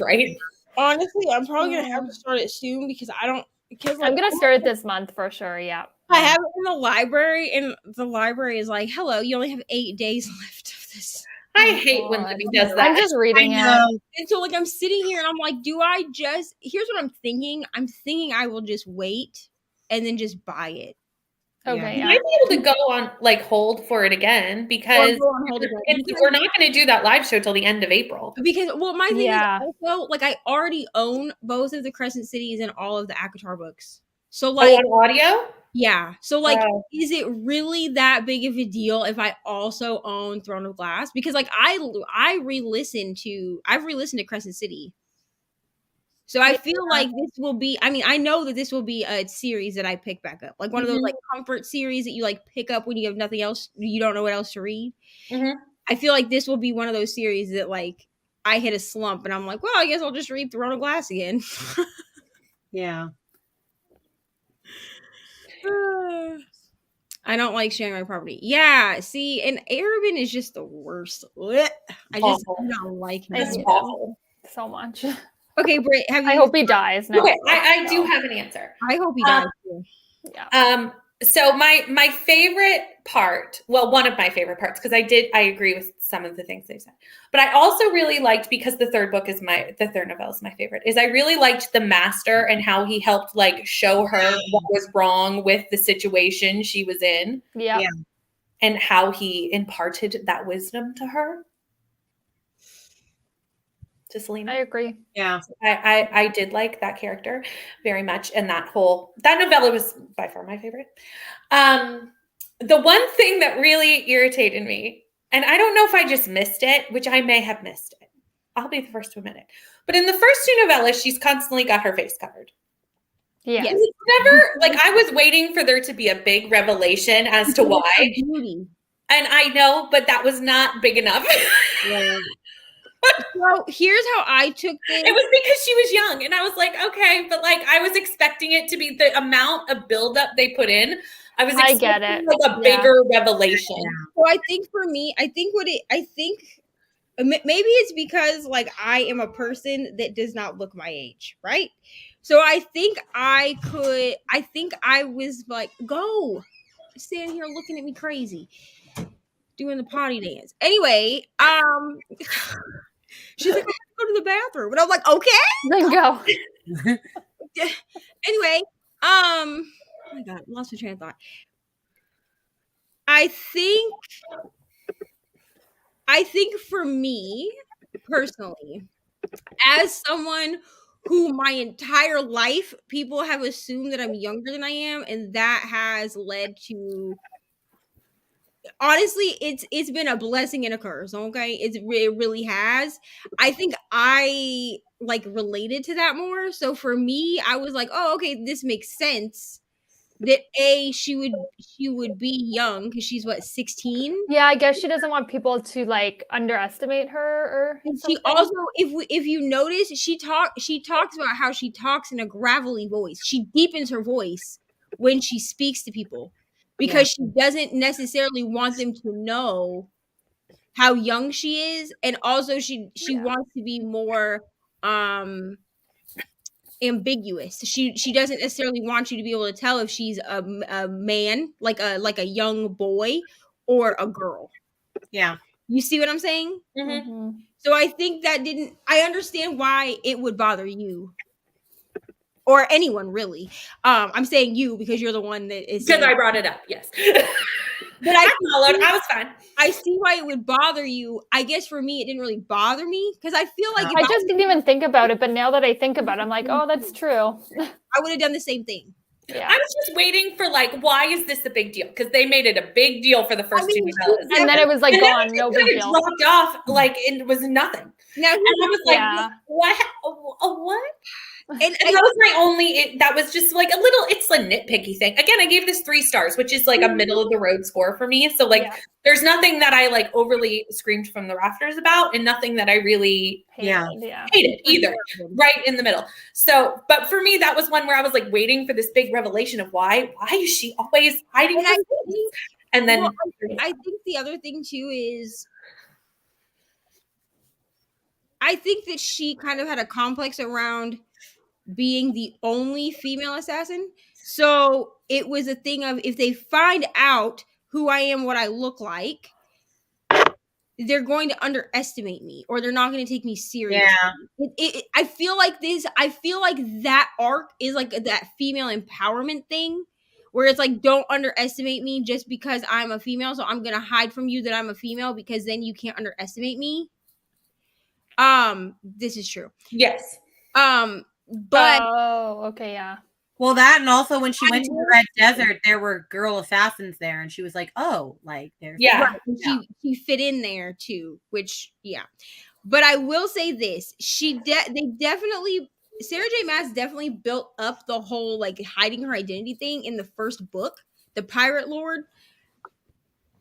Right? Honestly, I'm probably going to have to start it soon because I'm going to start it this month for sure, yeah. I have it in the library, and the library is like, hello, you only have 8 days left of this. I hate when Libby does that. I'm just reading it. And so, like, I'm sitting here, and I'm like, here's what I'm thinking. I'm thinking I will just wait and then just buy it. Okay. You might be able to go on, like, hold for it again because we're not going to do that live show till the end of April. Because, well, my thing is also, like, I already own both of the Crescent Cities and all of the ACOTAR books. So, like, on audio? Yeah. So, like, is it really that big of a deal if I also own Throne of Glass? Because, like, I've re-listened to Crescent City. So I feel like this will be, I mean, I know that this will be a series that I pick back up. Like one of those like comfort series that you like pick up when you have nothing else, you don't know what else to read. I feel like this will be one of those series that like I hit a slump and I'm like, well, I guess I'll just read Throne of Glass again. Yeah. I don't like sharing my property. Yeah, see, and Arabin is just the worst. I just don't like him. It's awful so much. Okay, Britt, I hope he dies. Okay, I do have an answer. I hope he dies too. Yeah. So my favorite part, well, one of my favorite parts, because I agree with some of the things they said, but I also really liked, because the third novella is my favorite, is I really liked the master and how he helped like show her what was wrong with the situation she was in. Yeah. And how he imparted that wisdom to her. To Selena. I agree. Yeah. I did like that character very much. And that novella was by far my favorite. The one thing that really irritated me, and I don't know if I just missed it, which I may have missed it. I'll be the first to admit it. But in the first two novellas, she's constantly got her face covered. Yeah. It's never, like, I was waiting for there to be a big revelation as to why. And I know, but that was not big enough. Yeah. So here's how I took this. It was because she was young, and I was like, okay, but like I was expecting it to be the amount of buildup they put in. I was expecting get it. like a bigger revelation. So I think for me, maybe it's because like I am a person that does not look my age, right? So I think I was like, go standing here looking at me crazy, doing the potty dance. Anyway, she's like, I have to go to the bathroom. And I'm like, okay. Then go. Anyway, oh my God, lost my train of thought. I think for me personally, as someone who my entire life people have assumed that I'm younger than I am, and that has led to, honestly, it's been a blessing and a curse. Okay, it really has. I think I like related to that more. So for me, I was like, oh, okay, this makes sense. That she would be young because she's what, 16. Yeah, I guess she doesn't want people to like underestimate her or And something. she also, if you notice, she talks about how she talks in a gravelly voice. She deepens her voice when she speaks to people because she doesn't necessarily want them to know how young she is, and also she wants to be more ambiguous. She doesn't necessarily want you to be able to tell if she's a man, like a young boy, or a girl. Yeah. You see what I'm saying? Mm-hmm. So I think I understand why it would bother you. Or anyone, really. I'm saying you because you're the one that is. Because I brought it up, yes. But I followed. I was fine. I see why it would bother you. I guess for me, it didn't really bother me because I feel like I just didn't even think about it, but now that I think about it, I'm like, oh, that's true. I would have done the same thing. Yeah. I was just waiting for like, why is this a big deal? Because they made it a big deal for the first two novellas. And then it was like and gone, no big deal. Dropped off, like it was nothing. Now, and I was like, what? And that was my only, that was just like it's a nitpicky thing. Again, I gave this 3 stars, which is like a middle of the road score for me. So like, there's nothing that I like overly screamed from the rafters about, and nothing that I really hated either. Right in the middle. So, but for me, that was one where I was like waiting for this big revelation of why is she always hiding? And then I think the other thing too is, I think that she kind of had a complex around being the only female assassin. So it was a thing of, if they find out who I am, what I look like, they're going to underestimate me, or they're not going to take me seriously. Yeah. I feel like that arc is like that female empowerment thing, where it's like, don't underestimate me just because I'm a female. So I'm going to hide from you that I'm a female, because then you can't underestimate me. This is true. Yes. But okay, yeah. Well, that, and also when she went to the Red Desert, there were girl assassins there, and she was like, "Oh, like there's right." She fit in there too, which But I will say this: Sarah J. Maas definitely built up the whole like hiding her identity thing in the first book, The Pirate Lord,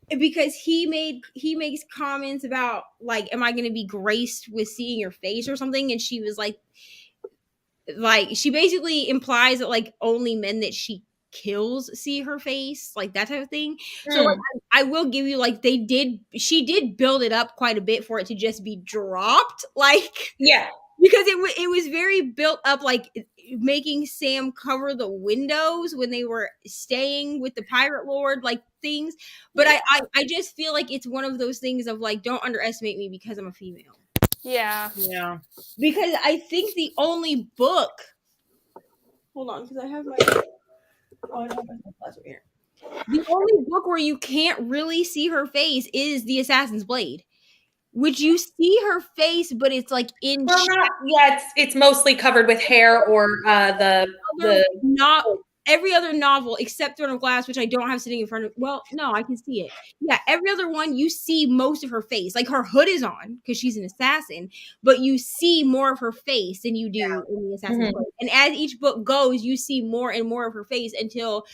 because he makes comments about like, am I going to be graced with seeing your face or something, and she was like she basically implies that like only men that she kills see her face, like that type of thing. So like, I will give you, like, she did build it up quite a bit for it to just be dropped, like, because it was very built up, like making Sam cover the windows when they were staying with the Pirate Lord, like things. But I just feel like it's one of those things of like, don't underestimate me because I'm a female. Yeah. Because I think the only book. Hold on, because I have my. Oh, I don't have my class over here. The only book where you can't really see her face is The Assassin's Blade, which you see her face, but it's like in. It's mostly covered with hair, or not. Every other novel except Throne of Glass, which I don't have sitting in front of. Well, no, I can see it. Yeah, every other one you see most of her face. Like her hood is on because she's an assassin, but you see more of her face than you do in The Assassin's Blade. And as each book goes, you see more and more of her face until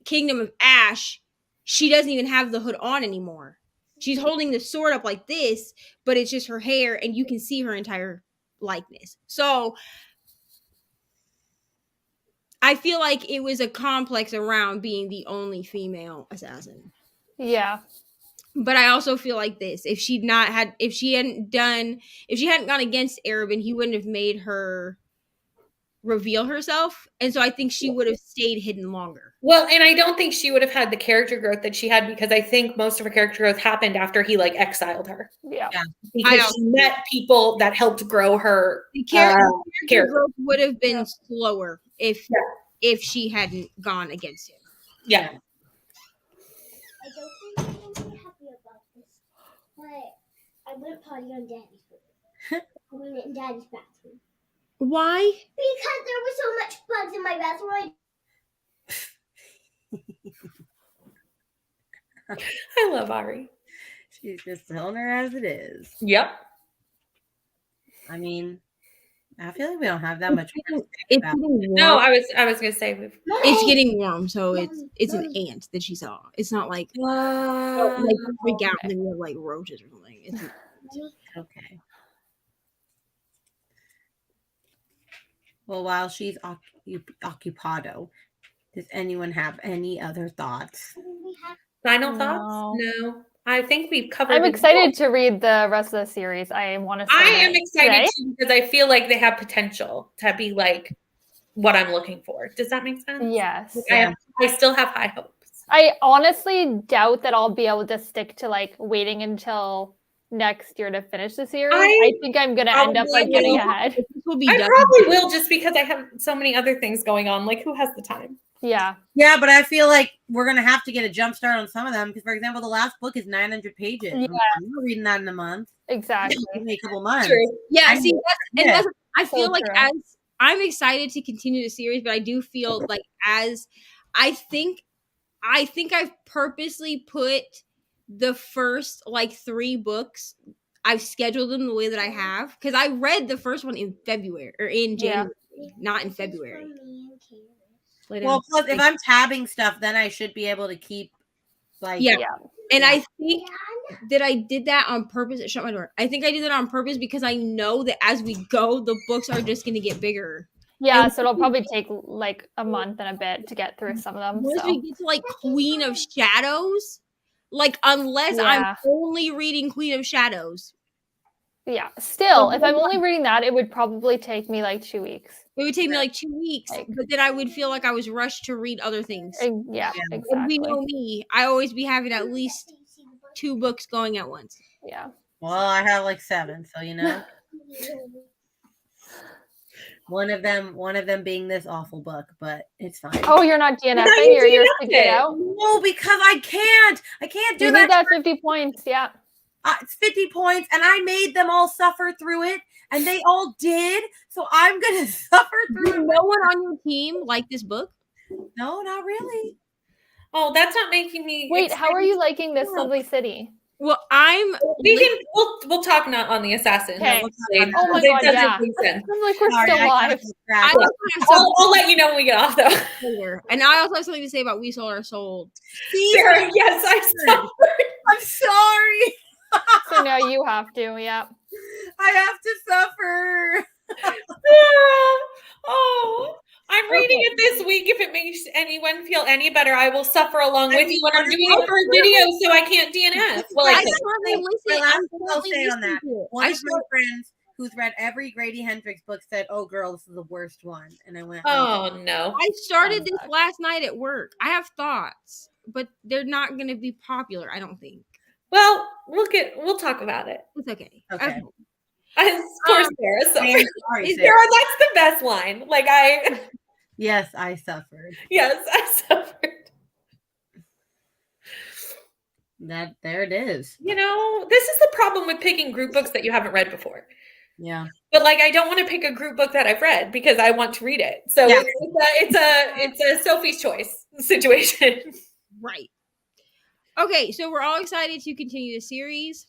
Kingdom of Ash, she doesn't even have the hood on anymore. She's holding the sword up like this, but it's just her hair, and you can see her entire likeness. So I feel like it was a complex around being the only female assassin. Yeah. But I also feel like this: if she hadn't gone against Arabin, he wouldn't have made her reveal herself, and so I think she would have stayed hidden longer. Well, and I don't think she would have had the character growth that she had, because I think most of her character growth happened after he like exiled her. Yeah. Because she met people that helped grow her The character character. growth would have been slower if she hadn't gone against him. Yeah. I don't think I'm gonna be happy about this, but I went potty on Daddy's room. I went in Daddy's bathroom. Why? Because there was so much bugs in my bathroom. I love Ari. She's just telling her as it is. Yep. I mean, I feel like we don't have that much. It's getting warm. No, I was gonna say It's getting warm, so it's an ant that she saw. It's not like freak out and then we have like roaches or something. It's Okay. Well, while she's occupado, does anyone have any other thoughts? final thoughts? No. I think we've covered. I'm excited to read the rest of the series. I want to. I am excited too, because I feel like they have potential to be like what I'm looking for. Does that make sense? Yes. I still have high hopes. I honestly doubt that I'll be able to stick to like waiting until next year to finish the series. I think I'm gonna end up like getting ahead. I probably will, just because I have so many other things going on. Like, who has the time? Yeah. Yeah, but I feel like we're gonna have to get a jump start on some of them because, for example, the last book is 900 pages. Yeah. I'm not reading that in a month. Exactly. Maybe a couple months. True. Yeah, see, I feel So like true. as I'm excited to continue the series, but I do feel like as I think I've purposely put the first like 3 books, I've scheduled them the way that I have, because I read the first one in February or in January, not in February. Well, plus if I'm tabbing stuff, then I should be able to keep like And I think that I did that on purpose. Shut my door. I think I did that on purpose because I know that as we go, the books are just going to get bigger. Yeah, so it'll probably take like a month and a bit to get through some of them. Once we get to like Queen of Shadows, like unless I'm only reading Queen of Shadows. Yeah, still, if I'm only reading that, it would probably take me like 2 weeks. It would take me like 2 weeks, but then I would feel like I was rushed to read other things. Yeah, exactly. And we know me. I always be having at least 2 books going at once. Yeah. Well, I have like 7, so you know. One of them being this awful book, but it's fine. Oh, you're not DNFing? You're sticking it out? No, because I can't do you that. Need that 50 points, yeah. It's 50 points, and I made them all suffer through it, and they all did. So I'm gonna suffer through it. No one on your team like this book? No, not really. Oh, that's not making me. Wait, how are you liking this lovely city? Well, we'll talk not on the assassin. Okay. Oh my god, yeah. I'm like, we're still live. I'll let you know when we get off though. And I also have something to say about We Sold Our Soul. Sarah, yes, I'm sorry. So now you have to, yeah. I have to suffer. Oh, I'm reading it this week. If it makes anyone feel any better, I will suffer along with you when I'm doing it for a video, so I can't DNF. Well, I currently I'll say on that. One of my friends who's read every Grady Hendrix book said, "Oh, girl, this is the worst one," and I went, "Oh no!" I started this last night at work. I have thoughts, but they're not going to be popular, I don't think. Well, we'll talk about it. It's okay. Okay. Poor Sarah. Sorry, Sarah, that's the best line. Like Yes, I suffered. Yes, I suffered. There it is. You know, this is the problem with picking group books that you haven't read before. Yeah. But like, I don't want to pick a group book that I've read because I want to read it. So it's a Sophie's choice situation. Right. Okay, so we're all excited to continue the series.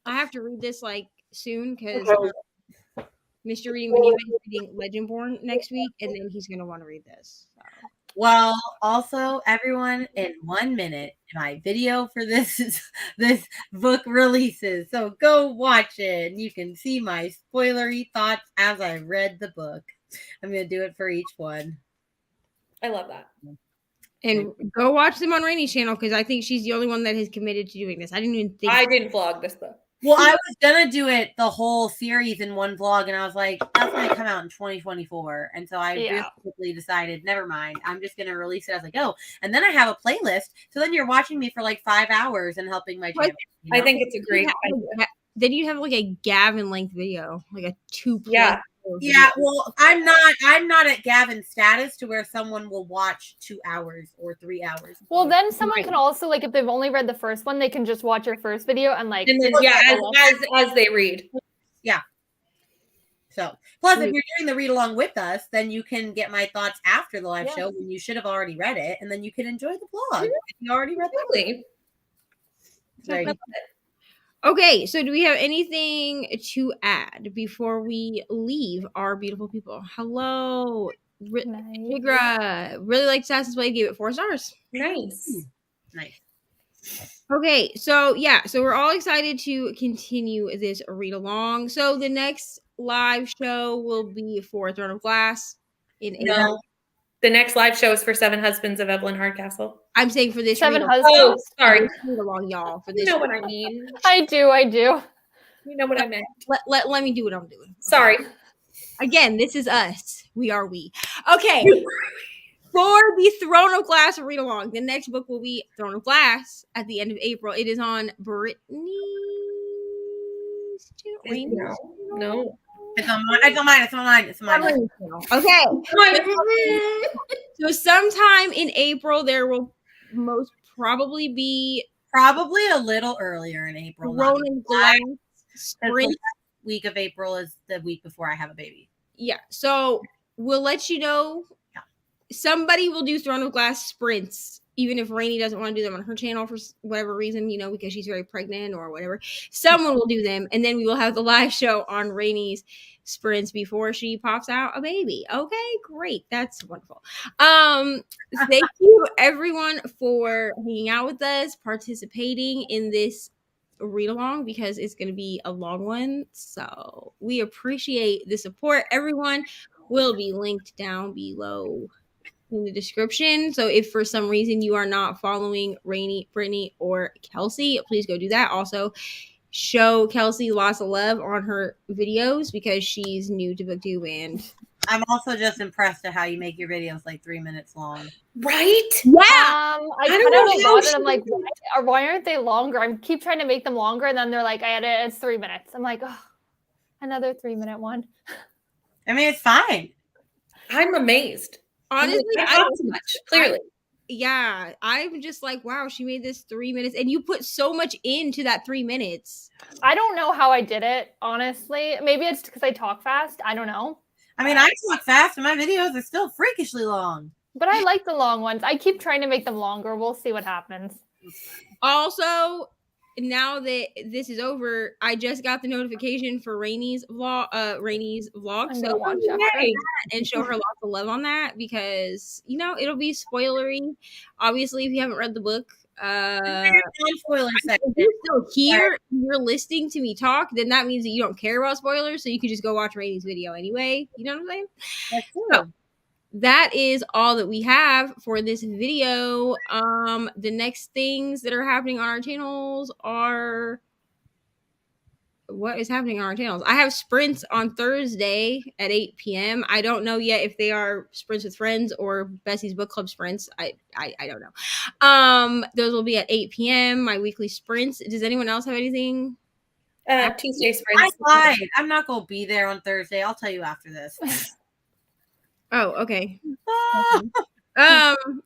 I have to read this like soon because Mr. Reading when he's reading Legendborn next week, and then he's gonna want to read this. So. Well, also, everyone, in 1 minute, my video for this book releases. So go watch it, and you can see my spoilery thoughts as I read the book. I'm going to do it for each one. I love that. And go watch them on Reni's channel because I think she's the only one that has committed to doing this. I didn't even think. I didn't vlog this book. Well, I was going to do it the whole series in one vlog, and I was like, that's going to come out in 2024. And so I really quickly decided, never mind. I'm just going to release it as I go. And then I have a playlist. So then you're watching me for like 5 hours and helping my channel. You know? I think it's a great idea. Then you have like a Gavin length video, like a 2 Yeah. Yeah, well, I'm not at Gavin's status to where someone will watch 2 hours or 3 hours. Well, then someone can also, like, if they've only read the first one, they can just watch your first video and like. And then, as they read. Yeah. So, plus, if you're doing the read along with us, then you can get my thoughts after the live show when you should have already read it, and then you can enjoy the vlog if you already read it. Right. Okay, so do we have anything to add before we leave our beautiful people? Hello, Tigra. Really liked Assassin's Blade, gave it 4 stars. Nice. Nice. Okay, so yeah, so we're all excited to continue this read along. So the next live show will be for Throne of Glass in April. The next live show is for Seven Husbands of Evelyn Hardcastle. I'm saying for this Seven read-along. Husbands. Oh, sorry. Read along, y'all. For this, You know what I mean. I do. You know what I meant. Let me do what I'm doing. Sorry. Again, this is us. We are we. Okay. For the Throne of Glass read along, the next book will be Throne of Glass at the end of April. It is on Brittany's channel. No. It's on mine. It's on mine. Okay. So sometime in April, there will most probably be a little earlier in April. Throne of Glass Spring. Week of April is the week before I have a baby. Yeah. So we'll let you know. Somebody will do Throne of Glass sprints, even if Reni doesn't want to do them on her channel for whatever reason, because she's very pregnant or whatever. Someone will do them, and then we will have the live show on Reni's sprints before she pops out a baby. Okay, great. That's wonderful. Thank you everyone for hanging out with us, participating in this read along because it's going to be a long one. So we appreciate the support. Everyone will be linked down below in the description. So if for some reason you are not following Reni, Brittany, or Kelsey, please go do that. Also, show Kelsey lots of love on her videos because she's new to BookTube, and I'm also just impressed at how you make your videos like 3 minutes long. Right? Yeah. I don't know about it. I'm like, why aren't they longer? I keep trying to make them longer, and then they're like, I edit it's 3 minutes. I'm like, oh, another 3-minute one. I mean, it's fine. I'm amazed. Honestly, I don't so much. Clearly. I'm just like, wow, she made this 3 minutes, and you put so much into that 3 minutes. I don't know how I did it, honestly. Maybe it's because I talk fast. I don't know. I mean, I talk fast, and my videos are still freakishly long. But I like the long ones. I keep trying to make them longer. We'll see what happens. Also, now that this is over, I just got the notification for Reni's vlog. So watch and show her lots of love on that because it'll be spoilery. Obviously, if you haven't read the book, spoiler section. If you're still here, you're listening to me talk, then that means that you don't care about spoilers. So you can just go watch Reni's video anyway. You know what I'm saying? That's true. So, that is all that we have for this video. The next things that are happening on our channels are what is happening on our channels. I have sprints on Thursday at 8 p.m. I don't know yet if they are sprints with friends or Bessie's book club sprints. I don't know. Those will be at 8 p.m. My weekly sprints. Does anyone else have anything? Tuesday sprints. I lied. I'm not gonna be there on Thursday. I'll tell you after this. Oh, okay.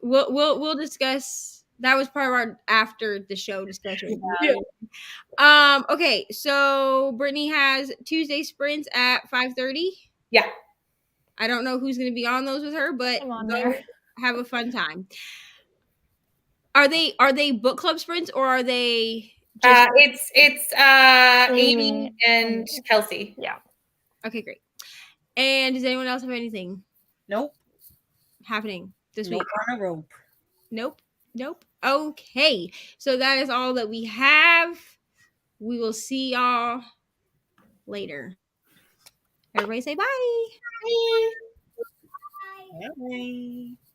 We'll discuss. That was part of our after the show discussion. Okay, so Brittany has Tuesday sprints at 5:30. Yeah. I don't know who's going to be on those with her, but go have a fun time. Are they book club sprints or are they? It's Amy and Kelsey. Yeah. Okay, great. And does anyone else have anything? Nope. Happening? this Nope, week? on a rope. Nope. Okay, so that is all that we have. We will see y'all later. Everybody say bye. Bye.